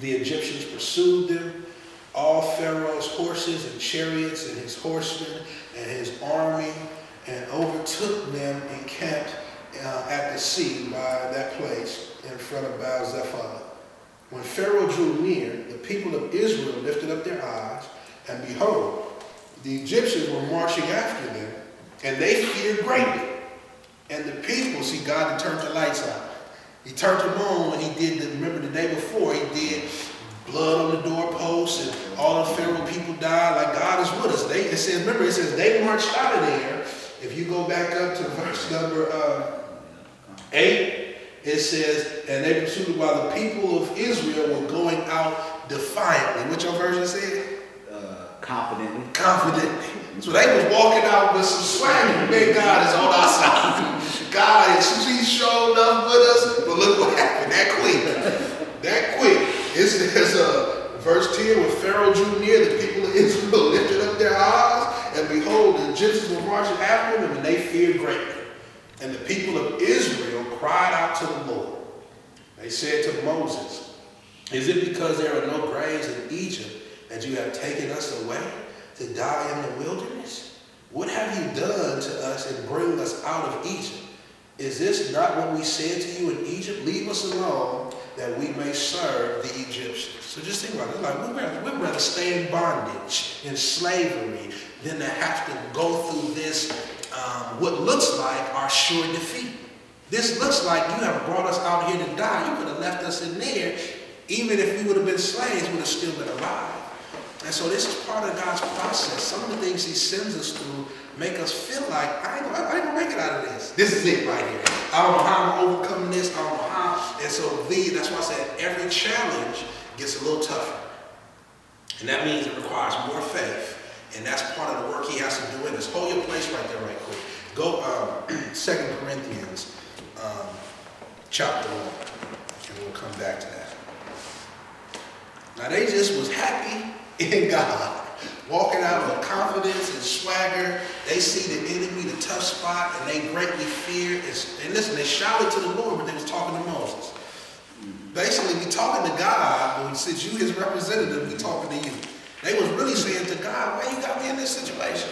The Egyptians pursued them, all Pharaoh's horses and chariots and his horsemen and his army, and overtook them encamped at the sea by that place in front of Baal-Zephon. When Pharaoh drew near, the people of Israel lifted up their eyes, and behold, the Egyptians were marching after them, and they feared greatly. And the people, see, God had turned the lights on. He turned them on when he did, remember the day before, he did blood on the doorposts, and all the Pharaoh people died. Like, God is with us. It says they marched out of there. If you go back up to verse number 8, it says, and they pursued while the people of Israel were going out defiantly. What your version said? Confidently. Confidently. So they was walking out with some swagger. Man, God is on our side. God is, he showed up with us. But look what happened. That quick. That quick. It says, verse 10, when Pharaoh drew near, the people of Israel lifted up their eyes, and behold, the Egyptians were marching after them, and they feared greatly. And the people of Israel cried out to the Lord. They said to Moses, is it because there are no graves in Egypt that you have taken us away to die in the wilderness? What have you done to us in bringing us out of Egypt? Is this not what we said to you in Egypt? Leave us alone that we may serve the Egyptians. So just think about it. Like, we'd rather stay in bondage, in slavery, than to have to go through this, what looks like our sure defeat. This looks like you have brought us out here to die. You could have left us in there. Even if we would have been slaves, we would have still been alive. And so this is part of God's process. Some of the things he sends us through make us feel like, I ain't gonna make it out of this. This is it right here. I don't know how I'm overcoming this. I don't know how. And so that's why I said every challenge gets a little tougher. And that means it requires more faith. And that's part of the work he has to do in this. Hold your place right there right quick. Go 2 Corinthians chapter 1. come back to that. Now they just was happy in God. Walking out with confidence and swagger. They see the enemy, the tough spot, and they greatly fear. And listen, they shouted to the Lord, but they was talking to Moses. Basically, we talking to God, but since you his representative, we talking to you. They was really saying to God, why you got me in this situation?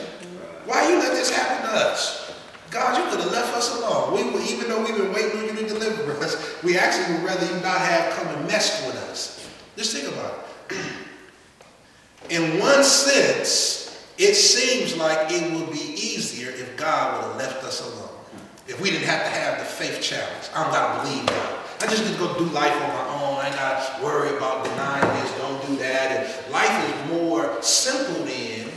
Why you let this happen to us? God, you could have left us alone. Even though we've been waiting on you to deliver us, we actually would rather you not have come and messed with us. Just think about it. In one sense, it seems like it would be easier if God would have left us alone. If we didn't have to have the faith challenge. I don't got to believe God. I just need to go do life on my own. I ain't got to worry about denying this, don't do that. And life is more simple then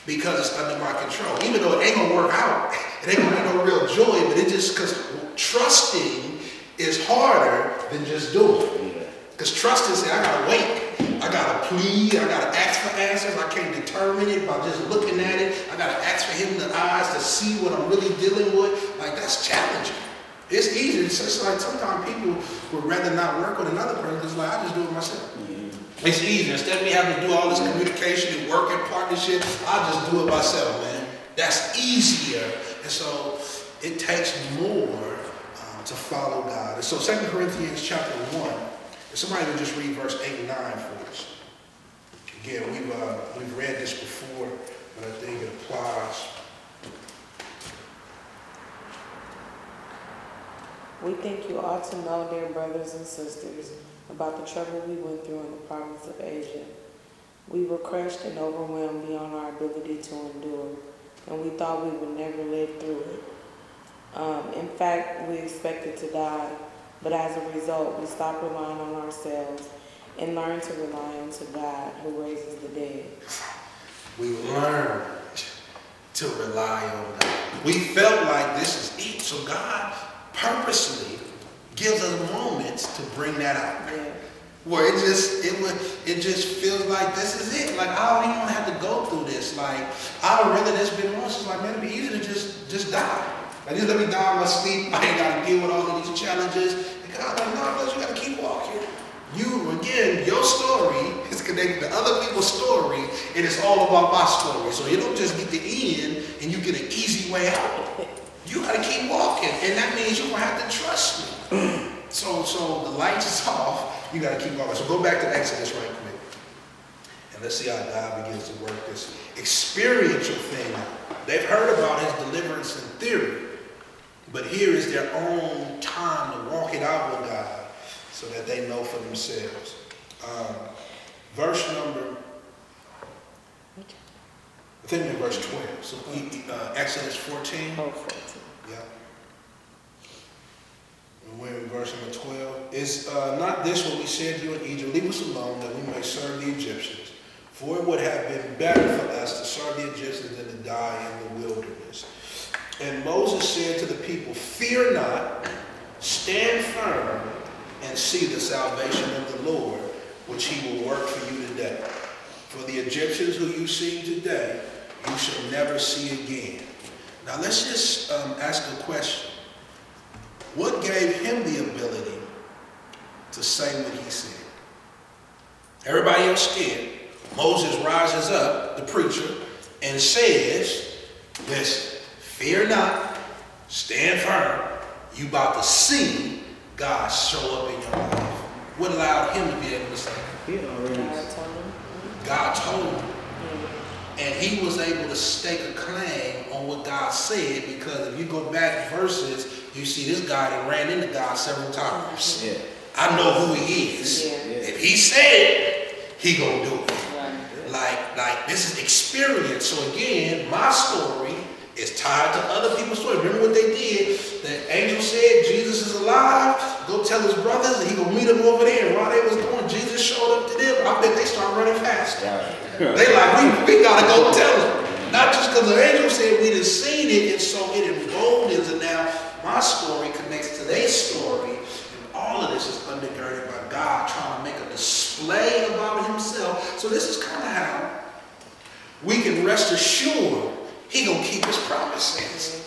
because it's under my control. Even though it ain't going to work out. It ain't going to be no real joy, but it just, because trusting is harder than just doing. Because trusting says, I got to wait. I got to plead. I got to ask for answers. I can't determine it by just looking at it. I got to ask for him in the eyes to see what I'm really dealing with. Like, that's challenging. It's easier. It's just like sometimes people would rather not work with another person because like, I just do it myself. It's easier. Instead of me having to do all this communication and work and partnership, I just do it myself, man. That's easier. And so it takes more to follow God. And so 2 Corinthians chapter 1, if somebody would just read verse 8 and 9 for us. Again, we've read this before, but I think it applies. We think you ought to know, dear brothers and sisters, about the trouble we went through in the province of Asia. We were crushed and overwhelmed beyond our ability to endure, and we thought we would never live through it. In fact, we expected to die, but as a result, we stopped relying on ourselves and learned to rely on God who raises the dead. We learned to rely on God. We felt like this is it, so God purposely gives us moments to bring that out. Yeah. Where it just feels like this is it. Like I don't even have to go through this. Like I would rather this been once. It's like, man, it'd be easy to just die. Like just let me die in my sleep. I ain't gotta deal with all of these challenges. And God, like, no, you gotta keep walking. You again, your story is connected to other people's story, and it's all about my story. So you don't just get the end and you get an easy way out. You gotta keep walking, and that means you're gonna have to trust me. So the lights is off, you gotta keep walking. So go back to Exodus right quick. And let's see how God begins to work this experiential thing out. They've heard about his deliverance in theory, but here is their own time to walk it out with God so that they know for themselves. Verse number, I think in verse 12. So Exodus 14. Oh, 14. Yeah. And we're in verse number 12. Is not this what we said to you in Egypt? Leave us alone that we may serve the Egyptians. For it would have been better for us to serve the Egyptians than to die in the wilderness. And Moses said to the people, fear not, stand firm, and see the salvation of the Lord, which he will work for you today. For the Egyptians who you see today, you shall never see again. Now let's just ask a question. What gave him the ability to say what he said? Everybody else scared. Moses rises up, the preacher, and says, listen, fear not, stand firm. You about to see God show up in your life. What allowed him to be able to say that? God told him. And he was able to stake a claim on what God said, because if you go back verses, you see this guy that ran into God several times. Yeah. I know who he is. Yeah. If he said it, he gonna do it. Right. Like this is experience. So again, my story is tied to other people's story. Remember what they did? The angel said Jesus is alive. Go tell his brothers, and he gonna meet them over there. And while they was going, Jesus showed up to them. I bet they start running faster. They like, we gotta go tell them. Not just because the angel said we done seen it, and so it emboldens, and now my story connects to their story. And all of this is undergirded by God trying to make a display about himself. So this is kind of how we can rest assured he gonna keep his promises.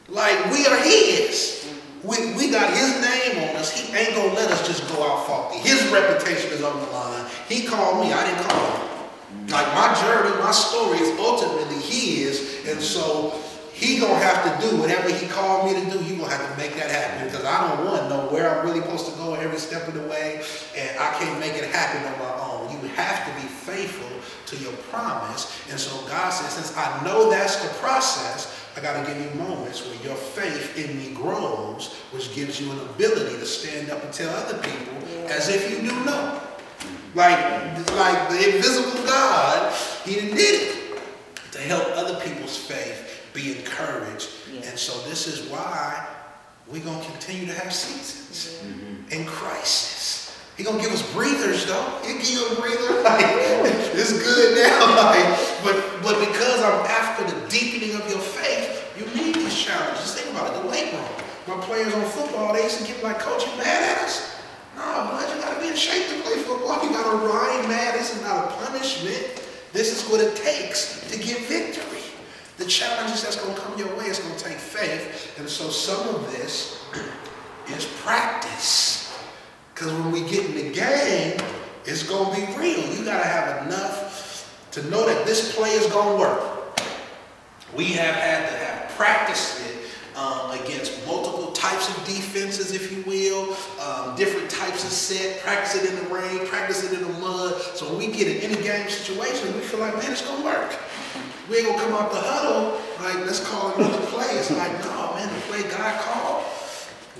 Like we are his. We got his name on us. us, he ain't going to let us just go out faulty. His reputation is on the line. He called me. I didn't call him. Like my journey, my story is ultimately his. And so he going to have to do whatever he called me to do. He going to have to make that happen because I don't want to know where I'm really supposed to go every step of the way. And I can't make it happen on my own. You have to be faithful to your promise. And so God says, since I know that's the process, I got to give you moments where your faith in me grows, which gives you an ability to stand up and tell other people as if you knew no. Like the invisible God, he did it to help other people's faith be encouraged. And so this is why we're going to continue to have seasons in crisis. He's going to give us breathers, though. He'll give you a breather. Like, it's good now. Like, but because I'm after the deepening of your faith, you need these challenges. Think about it. The weight room. My players on football, they used to get like, coach, you mad at us? No, blood, you got to be in shape to play football. You got to ride mad. This is not a punishment. This is what it takes to get victory. The challenges that's going to come your way is going to take faith. And so some of this is practice. Because when we get in the game, it's going to be real. You got to have enough to know that this play is going to work. We have had to have practiced it against multiple types of defenses, if you will, different types of set, practice it in the rain, practice it in the mud. So when we get in any game situation, we feel like, man, it's going to work. We ain't going to come out the huddle like, let's call another play. It's like, no, man, the play God called.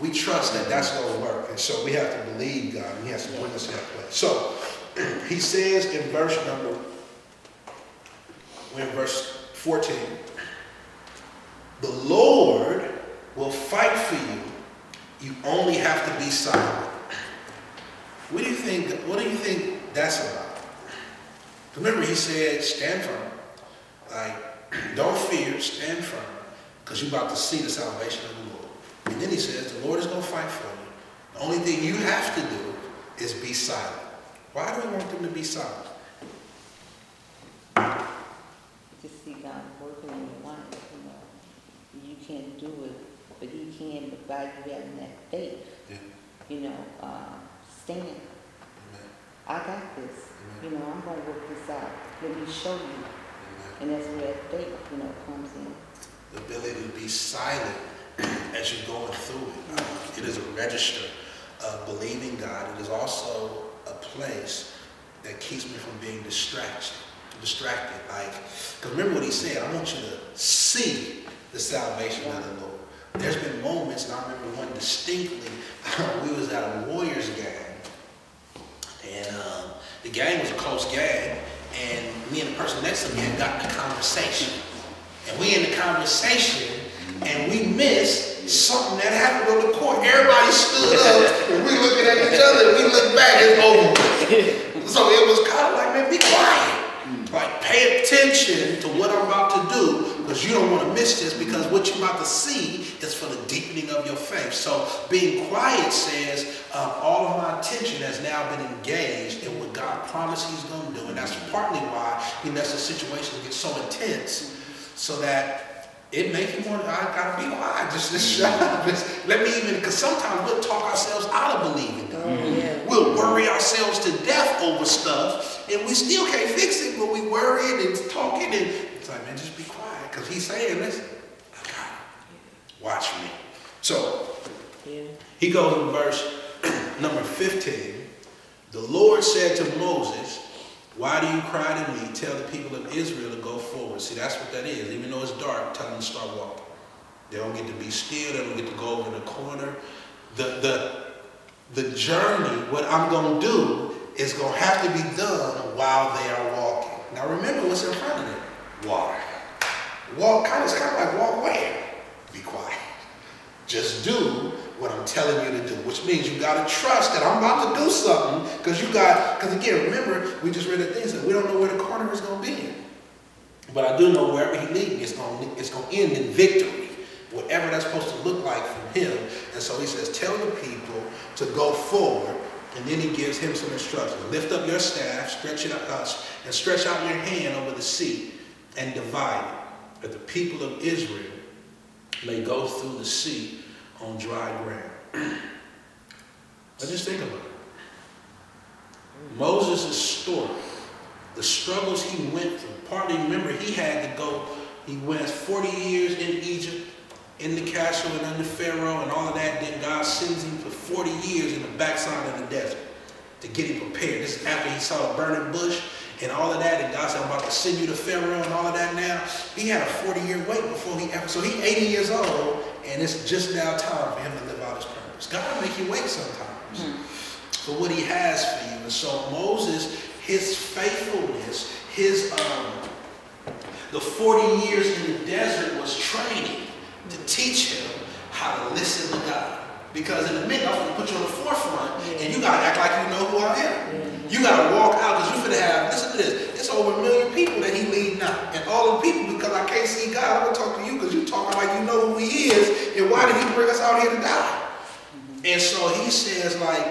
We trust that that's going to work. And so we have to believe God. And he has to bring us to that place. So he says in verse 14, the Lord will fight for you. You only have to be silent. What do you think that's about? Remember, he said, stand firm. Like, don't fear, stand firm. Because you're about to see the salvation of the Lord. And then he says, the Lord is going to fight for you. The only thing you have to do is be silent. Why do we want them to be silent? Just see God working in your life. You can't do it, but he can, but by you having that faith, stand. Amen. I got this. Amen. I'm going to work this out. Let me show you. Amen. And that's where that faith, comes in. The ability to be silent as you're going through it. It is a register of believing God. It is also a place that keeps me from being distracted. Because remember what he said, I want you to see the salvation of the Lord. There's been moments, and I remember one distinctly, we was at a Warriors game, and the game was a close game, and me and the person next to me had gotten a conversation. And we in the conversation, and we missed something that happened on the court. Everybody stood up, and we looking at each other, and we look back, it's over. So it was kind of like, man, be quiet. Like, pay attention to what I'm about to do, because you don't want to miss this, because what you're about to see is for the deepening of your faith. So being quiet says, all of my attention has now been engaged in what God promised he's going to do. And that's partly why he lets the situation get so intense, so that it makes you want, I gotta be quiet, just shut up. Let me even, because sometimes we'll talk ourselves out of believing God. We'll worry ourselves to death over stuff, and we still can't fix it, but we worried and talking, and it's like, man, just be quiet, because he's saying, listen, I got it. Watch me. So, he goes in verse number 15. The Lord said to Moses, why do you cry to me? Tell the people of Israel to go forward. See, that's what that is. Even though it's dark, tell them to start walking. They don't get to be still. They don't get to go over in the corner. The journey, what I'm going to do, is going to have to be done while they are walking. Now remember what's in front of them. Water. Walk, it's kind of like walk where? Be quiet. Just do what I'm telling you to do, which means you got to trust that I'm about to do something, because again, remember, we just read the things that we don't know where the corner is going to be in. But I do know wherever he leads me, it's going to end in victory, whatever that's supposed to look like from him. And so he says, tell the people to go forward, and then he gives him some instructions. Lift up your staff, stretch it out, and stretch out your hand over the sea, and divide it, that the people of Israel may go through the sea on dry ground. Now just think about it. Moses' story, the struggles he went through. Partly, remember, he had to go, he went 40 years in Egypt, in the castle and under Pharaoh and all of that. Then God sends him for 40 years in the backside of the desert to get him prepared. This is after he saw a burning bush and all of that. And God said, I'm about to send you to Pharaoh and all of that now. He had a 40-year wait before he ever, so he's 80 years old and it's just now time for him to live out his purpose. God will make you wait sometimes for what he has for you. And so Moses, his faithfulness, the 40 years in the desert was training to teach him how to listen to God. Because in a minute, I'm going to put you on the forefront, and you got to act like you know who I am. You got to walk out, because you're going to have, listen to this, it's over 1 million people that he leading out. And all of the people, because I can't see God, I'm going to talk to you because you're talking like you know who he is, and why did he bring us out here to die? And so he says, like,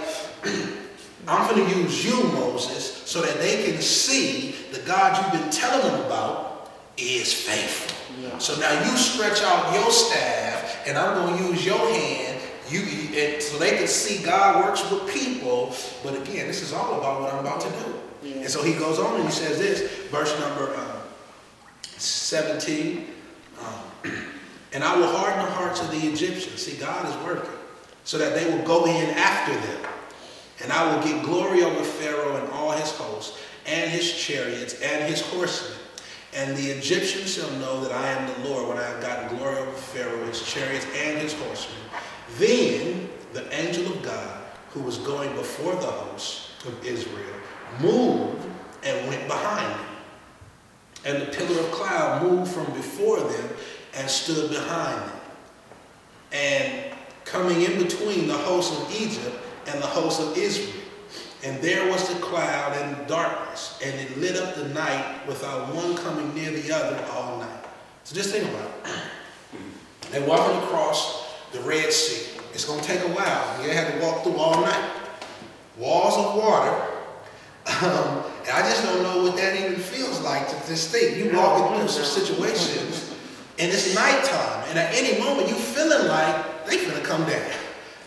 I'm going to use you, Moses, so that they can see the God you've been telling them about is faithful. Yeah. So now you stretch out your staff, and I'm going to use your hand, so they can see God works with people. But again, this is all about what I'm about to do. Yeah. And so he goes on and he says this, verse number 17, and I will harden the hearts of the Egyptians. See, God is working, so that they will go in after them. And I will get glory over Pharaoh and all his hosts, and his chariots, and his horsemen. And the Egyptians shall know that I am the Lord when I have gotten glory over Pharaoh, his chariots, and his horsemen. Then the angel of God, who was going before the hosts of Israel, moved and went behind them. And the pillar of cloud moved from before them and stood behind them. And coming in between the hosts of Egypt and the hosts of Israel. And there was the cloud and darkness, and it lit up the night without one coming near the other all night. So just think about it. They're walking across the Red Sea. It's going to take a while. They had to walk through all night. Walls of water. And I just don't know what that even feels like to just think. You walking through some situations, and it's nighttime, and at any moment you feeling like they finna come down.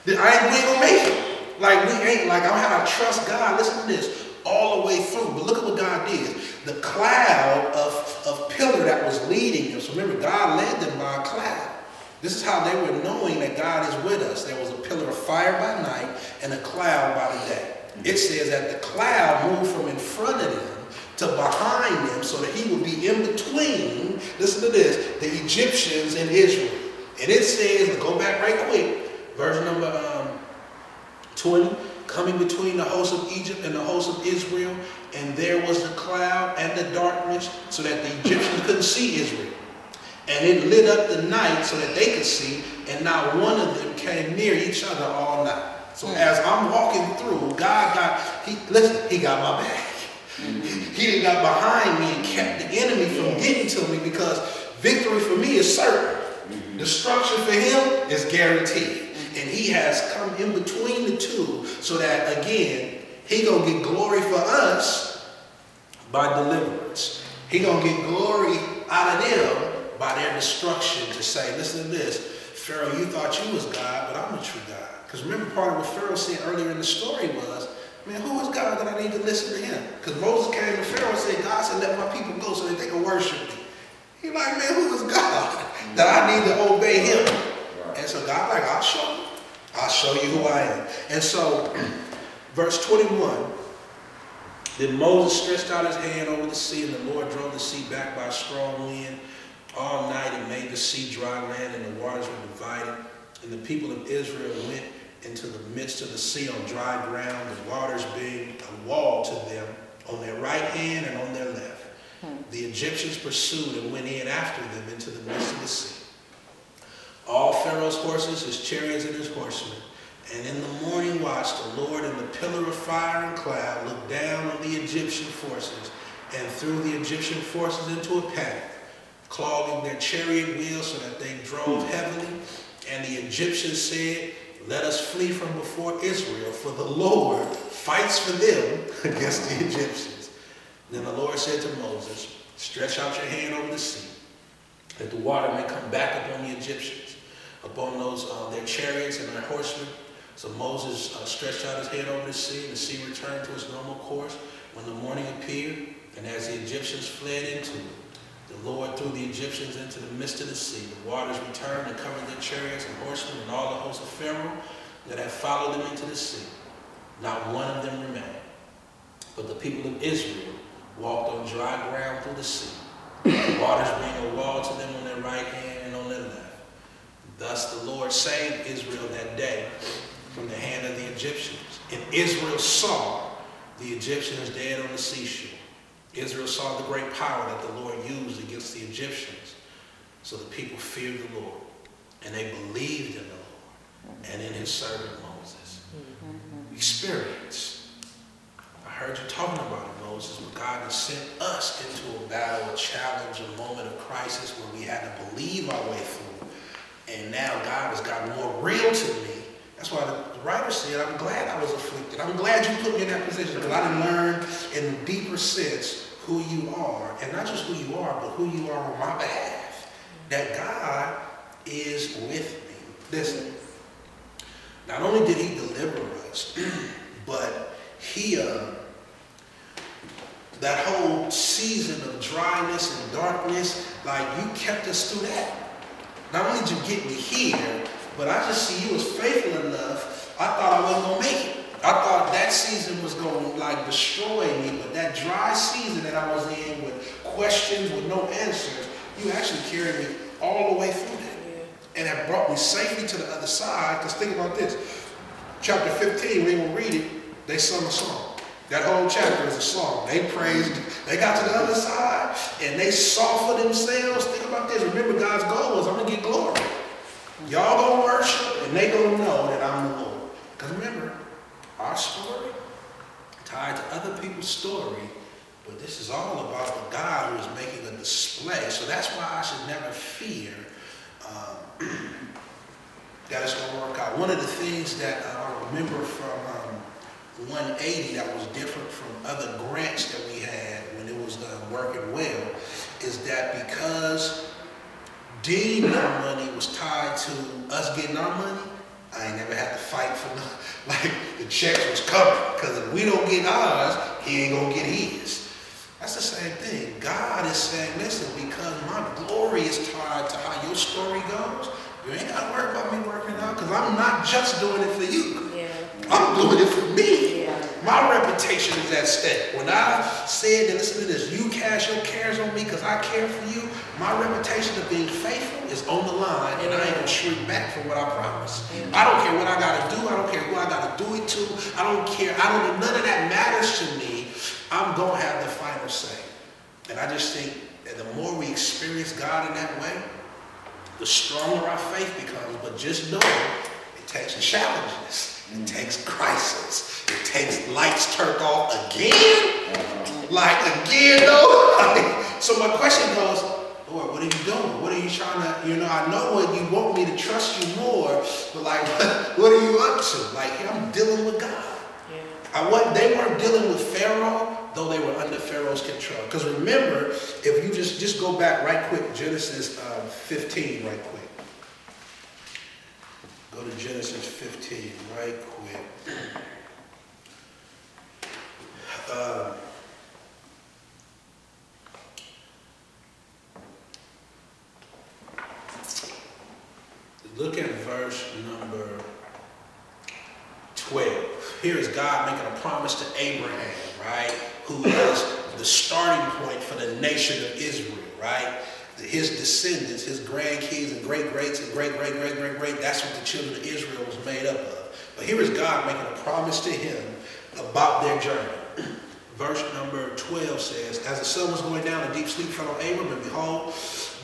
We ain't gonna make it. Like we ain't, like I'm how I trust God. Listen to this, all the way through. But look at what God did. The cloud of pillar that was leading them. So remember, God led them by a cloud. This is how they were knowing that God is with us. There was a pillar of fire by night and a cloud by the day. It says that the cloud moved from in front of them to behind them, so that he would be in between, listen to this, the Egyptians and Israel. And it says, go back right quick, verse number 20, coming between the host of Egypt and the host of Israel, and there was the cloud and the darkness, so that the Egyptians couldn't see Israel. And it lit up the night so that they could see, and not one of them came near each other all night. So as I'm walking through, God he got my back. He done got behind me and kept the enemy from getting to me, because victory for me is certain. Destruction for him is guaranteed. And he has come in between the two, so that again, he gonna get glory for us by deliverance. He gonna get glory out of them by their destruction, to say, listen to this, Pharaoh, you thought you was God, but I'm the true God. Because remember, part of what Pharaoh said earlier in the story was, man, who is God that I need to listen to him? Because Moses came to Pharaoh and said, God said, let my people go so that they can worship me. He's like, man, who is God that I need to obey him? Right. And so God's like, I'll show you. I'll show you who I am. And so, verse 21, then Moses stretched out his hand over the sea, and the Lord drove the sea back by a strong wind all night, and made the sea dry land, and the waters were divided. And the people of Israel went into the midst of the sea on dry ground, the waters being a wall to them on their right hand and on their left. The Egyptians pursued and went in after them into the midst of the sea. All Pharaoh's horses, his chariots, and his horsemen. And in the morning watch, the Lord in the pillar of fire and cloud looked down on the Egyptian forces and threw the Egyptian forces into a panic, clogging their chariot wheels so that they drove heavily. And the Egyptians said, let us flee from before Israel, for the Lord fights for them against the Egyptians. Then the Lord said to Moses, stretch out your hand over the sea, that the water may come back upon the Egyptians, upon those their chariots and their horsemen, So Moses stretched out his head over the sea, and the sea returned to its normal course when the morning appeared. And as the Egyptians fled into it, the Lord threw the Egyptians into the midst of the sea. The waters returned and covered their chariots and horsemen and all the hosts of Pharaoh that had followed them into the sea. Not one of them remained. But the people of Israel walked on dry ground through the sea, the waters being a wall to them on their right hand and on their left. Thus the Lord saved Israel that day from the hand of the Egyptians. And Israel saw the Egyptians dead on the seashore. Israel saw the great power that the Lord used against the Egyptians. So the people feared the Lord, and they believed in the Lord and in his servant Moses. Experience. I heard you talking about it, Moses, but God has sent us into a battle, a challenge, a moment of crisis where we had to believe our way through. And now God has gotten more real to me. That's why the writer said, I'm glad I was afflicted. I'm glad you put me in that position, because I didn't learn in a deeper sense who you are. And not just who you are, but who you are on my behalf. That God is with me. Listen, not only did he deliver us, but he, that whole season of dryness and darkness, like you kept us through that. Not only did you get me here, but I just see you was faithful enough. I thought I wasn't going to make it. I thought that season was going to like destroy me, but that dry season that I was in with questions, with no answers, you actually carried me all the way through that. And that brought me safely to the other side. Because think about this. Chapter 15, we will read it, they sung a song. That whole chapter is a song. They praised, they got to the other side, and they saw for themselves. Think about this. Remember, God's goal was, I'm going to get glory. Y'all going to worship, and they going to know that I'm the Lord. Because remember, our story tied to other people's story, but this is all about the God who is making a display. So that's why I should never fear that it's going to work out. One of the things that I remember from 180 that was different from other grants that we had when it was working well is that because deed money was tied to us getting our money, I ain't never had to fight for no, like the checks was covered. Because if we don't get ours, he ain't going to get his. That's the same thing. God is saying, listen, because my glory is tied to how your story goes, you ain't got to worry about me working out, because I'm not just doing it for you. Yeah. I'm doing it for me. Yeah. My reputation is at stake. When I said, and listen to this, you cast your cares on me because I care for you, my reputation of being faithful is on the line, and I ain't going to shrink back from what I promised. I don't care what I got to do. I don't care who I got to do it to. I don't care. None of that matters to me. I'm going to have the final say. And I just think that the more we experience God in that way, the stronger our faith becomes. But just know it takes challenges. It takes crisis. It takes lights turned off again. Like again, though. So my question goes, Lord, what are you doing? What are you trying to, I know what you want me to trust you more, but like, what are you up to? Like, I'm dealing with God. Yeah. They weren't dealing with Pharaoh, though they were under Pharaoh's control. Because remember, if you just go back right quick, Genesis 15 right quick. Go to Genesis 15 right quick. Look at verse number 12. Here is God making a promise to Abraham, right? Who is the starting point for the nation of Israel, right? His descendants, his grandkids and great-greats and great-great-great-great-great, that's what the children of Israel was made up of. But here is God making a promise to him about their journey. Verse number 12 says, as the sun was going down, a deep sleep fell on Abram, and behold,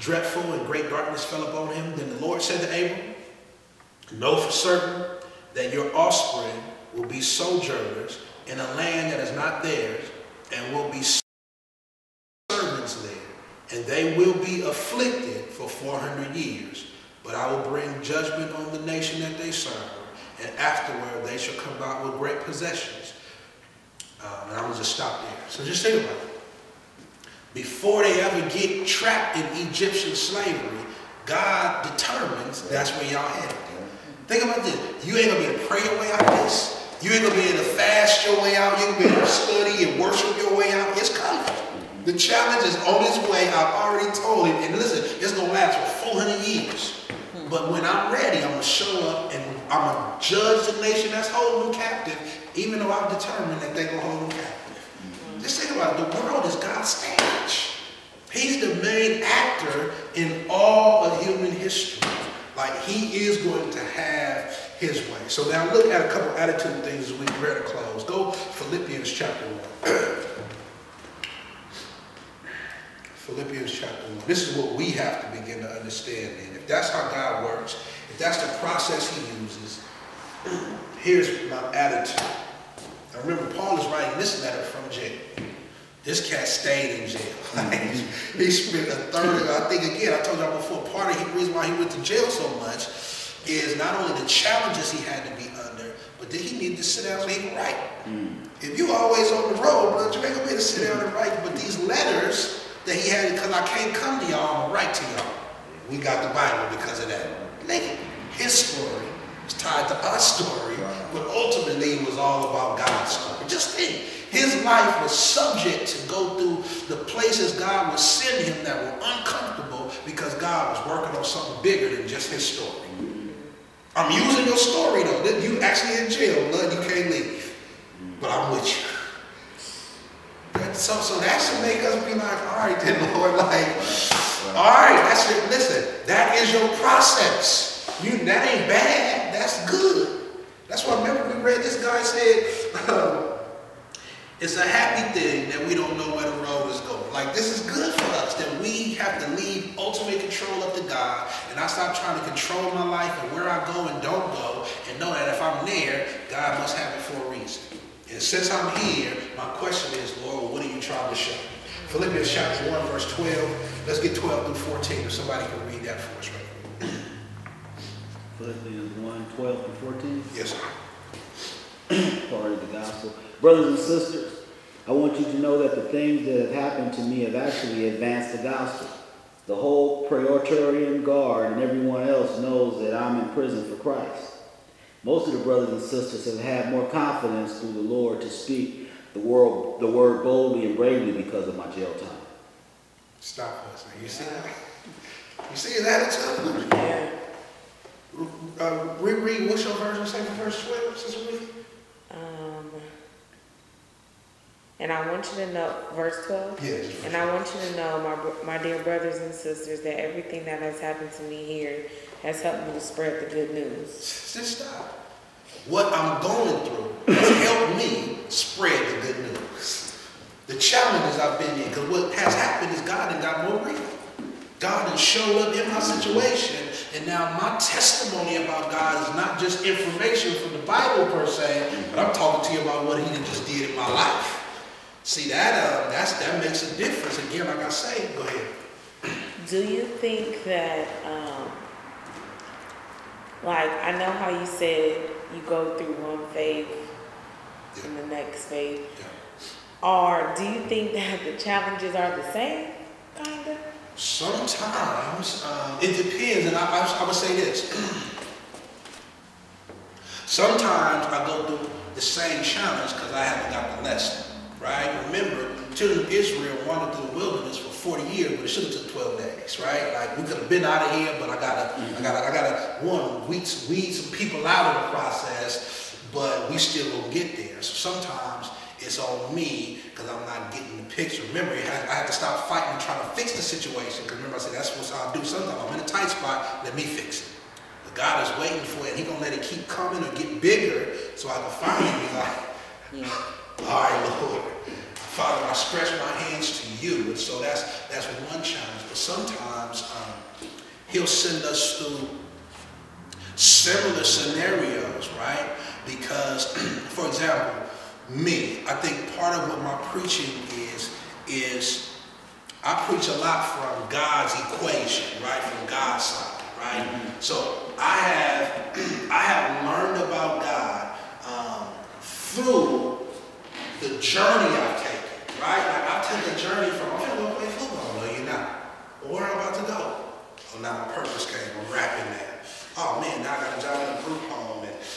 dreadful and great darkness fell upon him. Then the Lord said to Abram, know for certain that your offspring will be sojourners in a land that is not theirs, and will be servants there, and they will be afflicted for 400 years. But I will bring judgment on the nation that they serve, and afterward they shall come out with great possessions. And I'm going to just stop there. So just think about it. Before they ever get trapped in Egyptian slavery, God determines that's where y'all headed. Think about this. You ain't gonna be able to pray your way out of this. You ain't gonna be able to fast your way out. You ain't gonna be able to study and worship your way out. It's coming. The challenge is on its way. I've already told him. And listen, it's gonna last for 400 years. But when I'm ready, I'm gonna show up and I'm gonna judge the nation that's holding them captive, even though I've determined that they're gonna hold them captive. Just think about it. The world is God's stage. He's the main actor in all of human history. Like, he is going to have his way. So now look at a couple attitude things as we prepare to close. Go Philippians chapter 1. Philippians chapter 1. This is what we have to begin to understand, man. If that's how God works, if that's the process he uses, here's my attitude. Now remember, Paul is writing this letter from jail. This cat stayed in jail. He spent a third of, I think, again, I told y'all before, part of the reason why he went to jail so much is not only the challenges he had to be under, but that he needed to sit down so he could write. If you always on the road, but you ain't gonna be able to sit down and write. But these letters that he had, because I can't come to y'all, I'm gonna write to y'all. We got the Bible because of that. Nigga, his story is tied to our story, but ultimately it was all about God's story. Just think. His life was subject to go through the places God would send him that were uncomfortable because God was working on something bigger than just his story. I'm using your story though. You actually in jail, blood, you can't leave. But I'm with you. So that should make us be like, all right then, Lord, like, all right, that's it. Listen, that is your process. That ain't bad. That's good. That's why, remember we read this guy said, it's a happy thing that we don't know where the road is going. Like, this is good for us, that we have to leave ultimate control up to God, and I stop trying to control my life and where I go and don't go, and know that if I'm there, God must have it for a reason. And since I'm here, my question is, Lord, what are you trying to show? Philippians chapter 1, verse 12. Let's get 12 through 14, if somebody can read that for us right now. Philippians 1, 12 through 14? Yes, sir. Part of the gospel. Brothers and sisters, I want you to know that the things that have happened to me have actually advanced the gospel. The whole Praetorian Guard and everyone else knows that I'm in prison for Christ. Most of the brothers and sisters have had more confidence through the Lord to speak the word boldly and bravely because of my jail time. Stop us. You see that? You see his attitude? Yeah. Reread, what's your version say for verse 12, Sister Ruthie? And I want you to know, verse 12? Yes. And I want you to know, my dear brothers and sisters, that everything that has happened to me here has helped me to spread the good news. Just stop. What I'm going through has helped me spread the good news. The challenges I've been in, because what has happened is God has got more real. God has showed up in my situation, and now my testimony about God is not just information from the Bible per se, but I'm talking to you about what he just did in my life. See, that makes a difference. Again, like I say, go ahead. Do you think that, like, I know how you said you go through one faith and the next faith, or do you think that the challenges are the same, kind of? Sometimes, it depends, and I would say this. Sometimes I go through the same challenge because I haven't got the lesson. Right? Remember, children of Israel wandered through the wilderness for 40 years, but it should have took 12 days, right? Like, we could have been out of here, but I gotta weed some people out of the process, but we still gonna get there. So sometimes it's on me because I'm not getting the picture. Remember, I had to stop fighting and trying to fix the situation, because remember I said that's what I'll do. Sometimes I'm in a tight spot, let me fix it. But God is waiting for it. He gonna let it keep coming or get bigger so I can finally be like, all right, Lord, Father, I stretch my hands to you. And so that's one challenge. But sometimes he'll send us through similar scenarios, right? Because, for example, me, I think part of what my preaching is I preach a lot from God's equation, right? From God's side, right? So I have learned about God through the journey I've taken, right? Like, I've taken a journey from, I'm going to play football. No, you're not. Where am I about to go? Oh, now my purpose came. I'm rapping now. Oh, man, now I got a job in the group.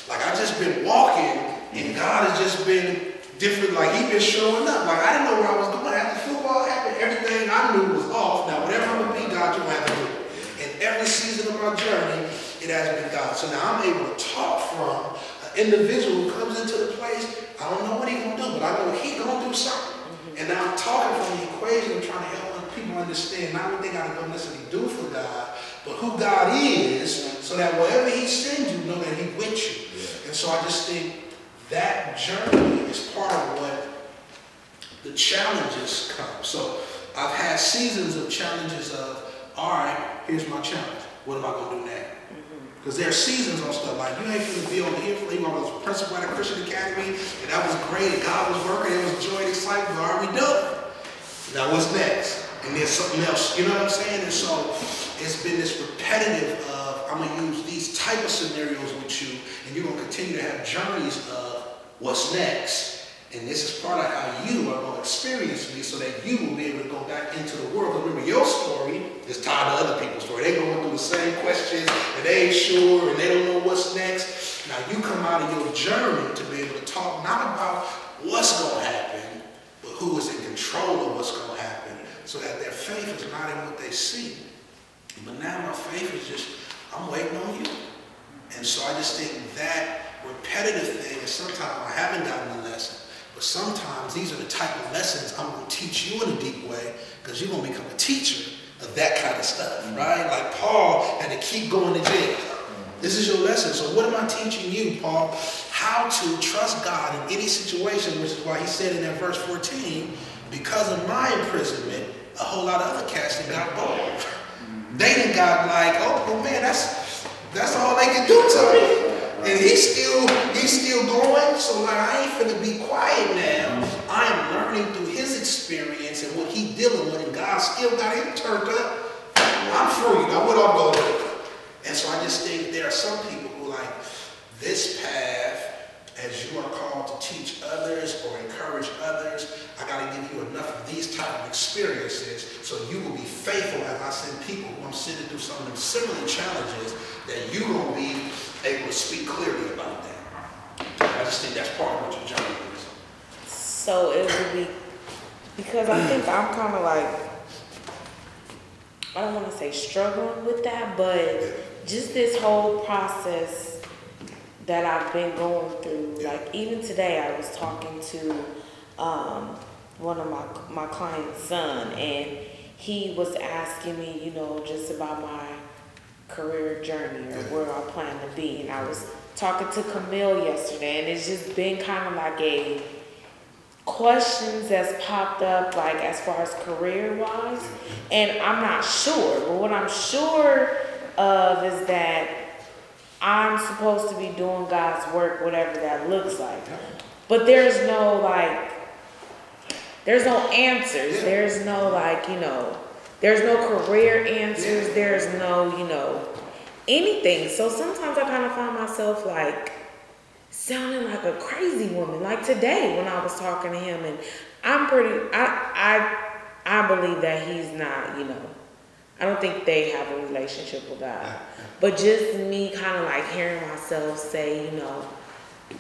Like I just been walking and God has just been different, like he been showing up. Like I didn't know where I was going. After football happened, everything I knew was off. Now whatever I'm gonna be, God, you gonna have to do it. And every season of my journey, it has been God. So now I'm able to talk from an individual who comes into the place. I don't know what he's gonna do, but I know he gonna do something. And now I'm talking from the equation, I'm trying to help people understand not what they gotta go necessarily do for God, but who God is, so that wherever he sends you, know that he's with you. Yeah. And so I just think that journey is part of what the challenges come. So I've had seasons of challenges of, all right, here's my challenge. What am I going to do now? Because there are seasons on stuff like, you ain't going to be over here. You know, I was principal at a Christian academy, and that was great, and God was working, it was joy and excitement, but are we done? Now what's next? And there's something else, you know what I'm saying? And so it's been this repetitive of, I'm going to use these type of scenarios with you, and you're going to continue to have journeys of what's next. And this is part of how you are going to experience me so that you will be able to go back into the world. Remember, your story is tied to other people's story. They're going through the same questions, and they ain't sure, and they don't know what's next. Now you come out of your journey to be able to talk not about what's going to happen, but who is in control of what's going to happen, so that their faith is not in what they see. But now my faith is just, I'm waiting on you. And so I just think that repetitive thing is sometimes I haven't gotten the lesson, but sometimes these are the type of lessons I'm going to teach you in a deep way, because you're going to become a teacher of that kind of stuff, right? Like Paul had to keep going to jail. This is your lesson. So what am I teaching you, Paul? How to trust God in any situation, which is why he said in that verse 14, because of my imprisonment, a whole lot of other cats that got bold. They done got like, oh man, that's all they can do to me. And he's still going. So like, I ain't finna be quiet now. I am learning through his experience and what he dealing with, and God still got him turned up. I'm free. Now what I'm gonna do? And so I just think there are some people who like this path, as you are called to teach others or encourage others, I got to give you enough of these type of experiences so you will be faithful as I send people who I'm sending through some of them similar challenges, that you're going to be able to speak clearly about that. I just think that's part of what your journey is. So it would be, because I think I'm kind of like, I don't want to say struggling with that, but just this whole process that I've been going through. Like even today I was talking to one of my client's son, and he was asking me, you know, just about my career journey or where I plan to be. And I was talking to Camille yesterday, and it's just been kind of like a questions that's popped up, like as far as career wise, and I'm not sure, but what I'm sure of is that I'm supposed to be doing God's work, whatever that looks like. But there's no like, there's no answers. There's no like, you know, there's no career answers. There's no, you know, anything. So sometimes I kind of find myself like sounding like a crazy woman. Like today when I was talking to him, and I'm pretty, I believe that he's not, you know, I don't think they have a relationship with God. But just me kind of like hearing myself say, you know,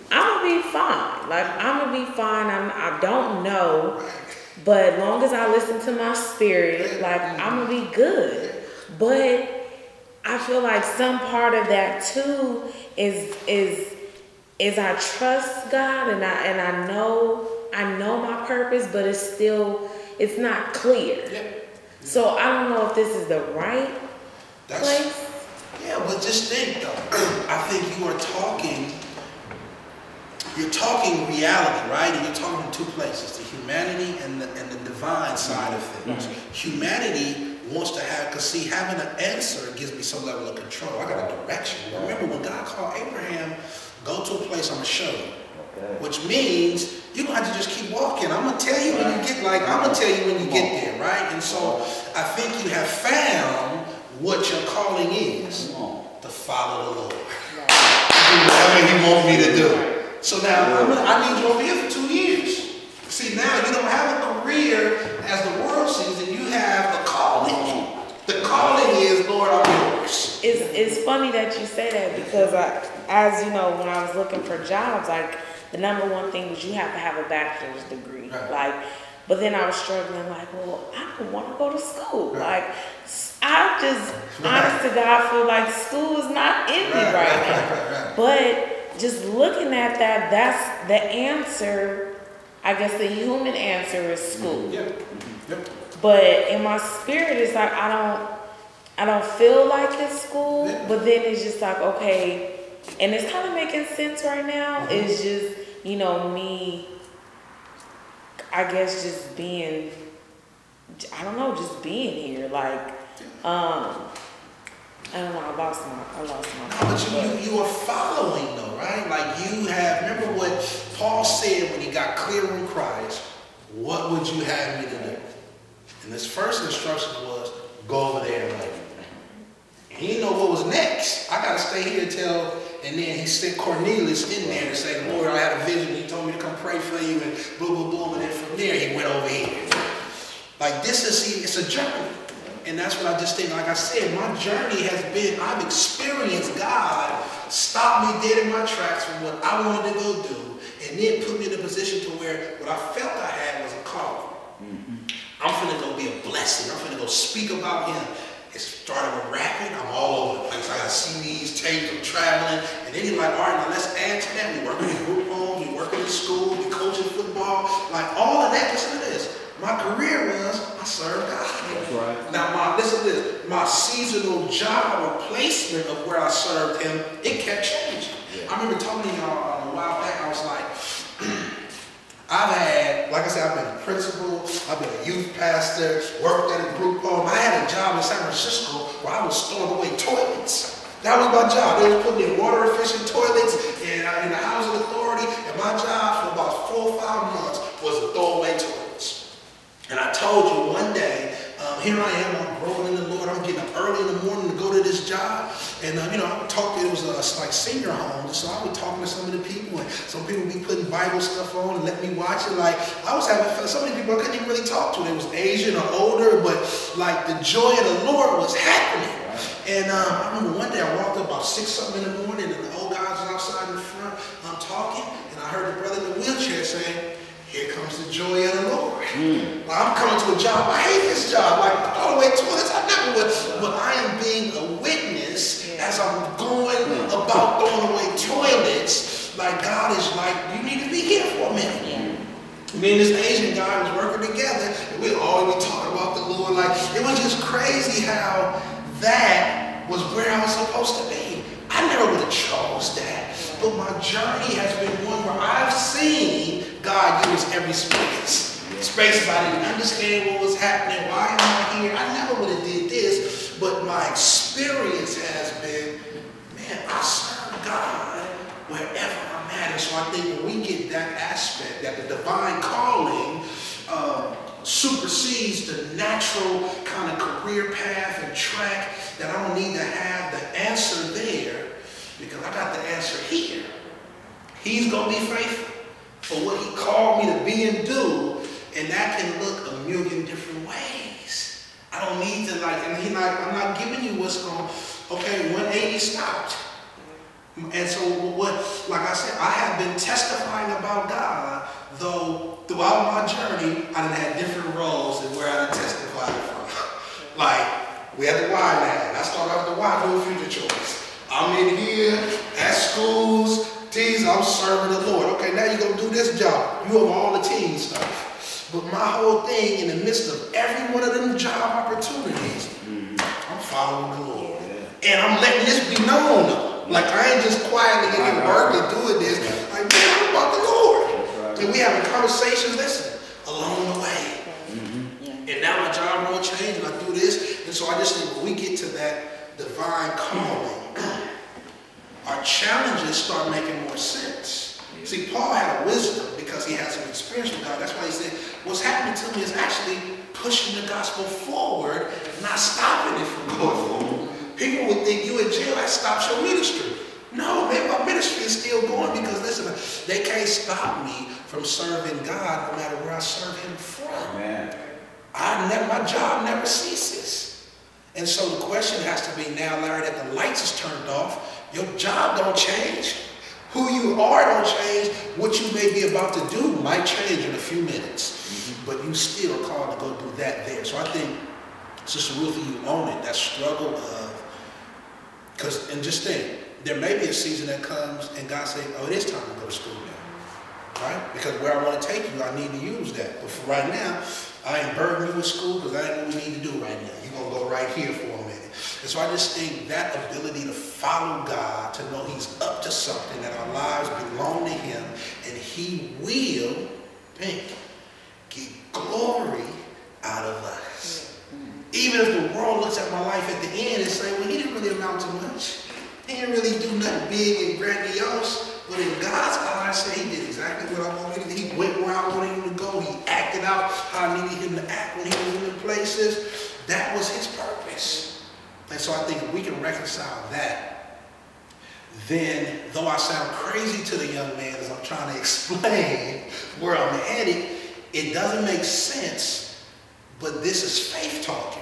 I'm going to be fine. Like, I'm going to be fine. I don't know. But as long as I listen to my spirit, like, I'm going to be good. But I feel like some part of that too is I trust God, and I know my purpose, but it's not clear. So I don't know if this is the right place. Yeah, but just think though, I think you're talking reality, right? And you're talking two places, the humanity and the divine side of things. Humanity wants to have, because see, having an answer gives me some level of control. I got a direction. Remember when God called Abraham, go to a place I'm going to show you. Which means you're going to have to just keep walking. I'm going to tell you when you get, I'm going to tell you when you get there, right? And so I think you have found what your calling is, to follow the Lord. Do whatever he wants me to do. So now I need you over here for 2 years. See, now you don't have a career as the world sees it. You have a calling. The calling is, Lord, I'm yours. it's funny that you say that because as you know, when I was looking for jobs, like the number one thing was you have to have a bachelor's degree. Right. Like, but then I was struggling, like, well, I don't want to go to school. Right. Like, I just, honest to God, feel like school is not in me right now. But just looking at that, that's the answer. I guess the human answer is school. Yep. But in my spirit, it's like I don't feel like it's school. Yeah. But then it's just like, okay, and it's kind of making sense right now. It's just, you know, me, I guess just being, I don't know, just being here. Like, I don't know, I lost my No, but you are following though, right? Like you have, remember what Paul said when he got clear in Christ, what would you have me to do? And his first instruction was, go over there and wait. He didn't know what was next. I got to stay here till, and then he sent Cornelius in there to say, Lord, I had a vision. He told me to come pray for you, and boom, boom, boom. And then from there, he went over here. Like this is, see, it's a journey. And that's what I just think, like I said, my journey has been, I've experienced God stop me dead in my tracks from what I wanted to go do, and then put me in a position to where what I felt I had was a calling. I'm finna go be a blessing. I'm finna go speak about him. It started with rapping. I'm all over the place. I got CDs, tapes, I'm traveling. And then he's like, all right, now let's add to that. We working in group homes, we working in school, we coaching football. Like all of that, listen to this. My career was, I served God. That's right. Now, listen to this. My seasonal job or placement of where I served him, it kept changing. Yeah. I remember talking to y'all a while back, I was like, I've had, like I said, I've been a principal, I've been a youth pastor, worked at a group home. I had a job in San Francisco where I was storing away toilets. That was my job. They was putting in water efficient toilets in the housing authority, and my job for about 4 or 5 months was to throw away toilets. And I told you one day, here I am, I'm growing in the Lord, I'm getting up early in the morning to go to this job, and you know, I would talk to, it was like senior homes, so I would talk to some of the people, and some people would be putting Bible stuff on and let me watch it. Like, I was having fun. Some of the people I couldn't even really talk to. They was Asian or older, but like the joy of the Lord was happening. And I remember one day I walked up about 6 something in the morning, and the old guys was outside in the front, I'm talking, and I heard the brother in the wheelchair saying, here comes the joy of the Lord. Like, I'm coming to a job, I hate this job. Like, all the way toilets, I never would. But I am being a witness as I'm going about throwing away toilets. Like, God is like, you need to be here for a minute. Me and this Asian guy was working together, and we'd always be talking about the Lord. Like, it was just crazy how that was where I was supposed to be. I never would have chose that. But my journey has been one where I've seen God use every space. Spaces I didn't understand what was happening. Why am I here? I never would have did this. But my experience has been, man, I serve God wherever I'm at. And so I think when we get that aspect, that the divine calling supersedes the natural kind of career path and track, that I don't need to have the answer there, because I got the answer here. He's going to be faithful for what he called me to be and do, and that can look a million different ways. I don't need to and I'm not giving you what's going, okay, 180 stopped. And so like I said, I have been testifying about God, though throughout my journey, I done had different roles and where I done testified from. Like, we had the Y line. I started off the Y doing future choice. I'm in here, at schools, teams, I'm serving the Lord. Okay, now you're going to do this job. You have all the team stuff. But my whole thing, in the midst of every one of them job opportunities, I'm following the Lord. And I'm letting this be known. Like, I ain't just quietly getting work and doing this. Like, man, I'm about the Lord. And we having conversations, listen, along the way. And now my job role changed, and I do this. And so I just think when we get to that divine calling, our challenges start making more sense. See, Paul had a wisdom because he had some experience with God. That's why he said, what's happening to me is actually pushing the gospel forward, not stopping it from going forward. People would think you in jail, that stops your ministry. No, man, my ministry is still going because, listen, they can't stop me from serving God no matter where I serve him from. My job never ceases. And so the question has to be now, Larry, that the lights is turned off, your job don't change. Who you are don't change. What you may be about to do might change in a few minutes. But you still are called to go do that there. So I think, Sister Ruthie, you own it, that struggle of, and just think, there may be a season that comes and God say, oh, it is time to go to school now. Right? Because where I want to take you, I need to use that. But for right now, I ain't burdening you with school because that ain't what we need to do right now. You're going to go right here for a minute. And so I just think that ability to follow God, to know he's up to something, that our lives belong to him, and he will, get glory out of us. Even if the world looks at my life at the end and say, well, he didn't really amount to much. He didn't really do nothing big and grandiose. But in God's eyes, he did exactly what I wanted him to do. He went where I wanted him to go. He acted out how I needed him to act when he was in places. That was his purpose. And so I think if we can reconcile that, then though I sound crazy to the young man as I'm trying to explain where I'm headed, it doesn't make sense, but this is faith talking.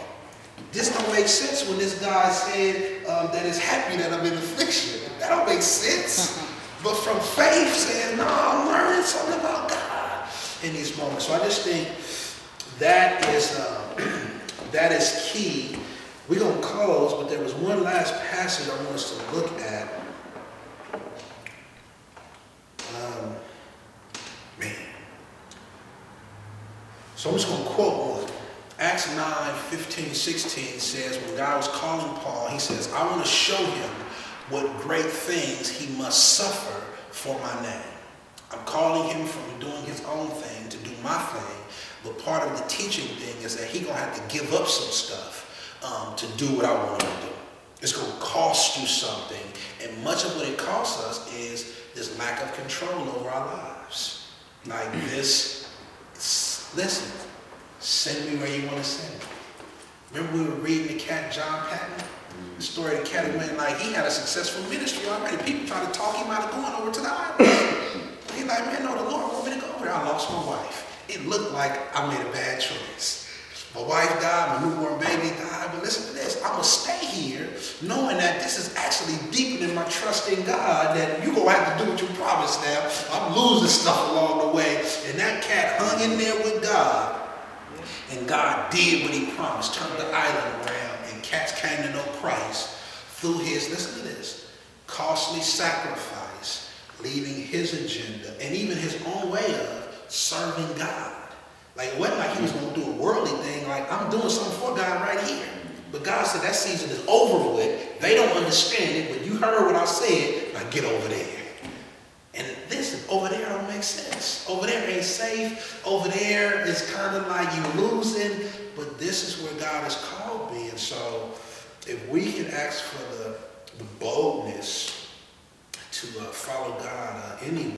This don't make sense when this guy said that is happy that I'm in affliction. That don't make sense. But from faith saying, no, I'm learning something about God in these moments. So I just think that is key. We're going to close, but there was one last passage I want us to look at. So I'm just going to quote one. Acts 9:15-16 says, when God was calling Paul, he says, I want to show him what great things he must suffer for my name. I'm calling him from doing his own thing to do my thing, but part of the teaching thing is that he's going to have to give up some stuff to do what I want him to do. It's going to cost you something, and much of what it costs us is this lack of control over our lives. Like this, listen, send me where you want to send me. Remember we were reading the cat John Patton? The story of the cat who went like, he had a successful ministry already. People tried to talk him out of going over to the island. He's like, man, no, the Lord want me to go over there. I lost my wife. It looked like I made a bad choice. My wife died, my newborn baby died, but listen to this. I'm going to stay here knowing that this is actually deepening my trust in God, that you're going to have to do what you promised now. I'm losing stuff along the way. And that cat hung in there with God. And God did what he promised, turned the island around, and cats came to know Christ through his, listen to this, costly sacrifice, leaving his agenda, and even his own way of serving God. Like, it wasn't like he was going to do a worldly thing, like, I'm doing something for God right here. But God said that season is over with. They don't understand it, but you heard what I said, now get over there. And listen, over there don't make sense. Over there ain't safe. Over there it's kind of like you losing. But this is where God has called me. And so if we can ask for the boldness to follow God anyway.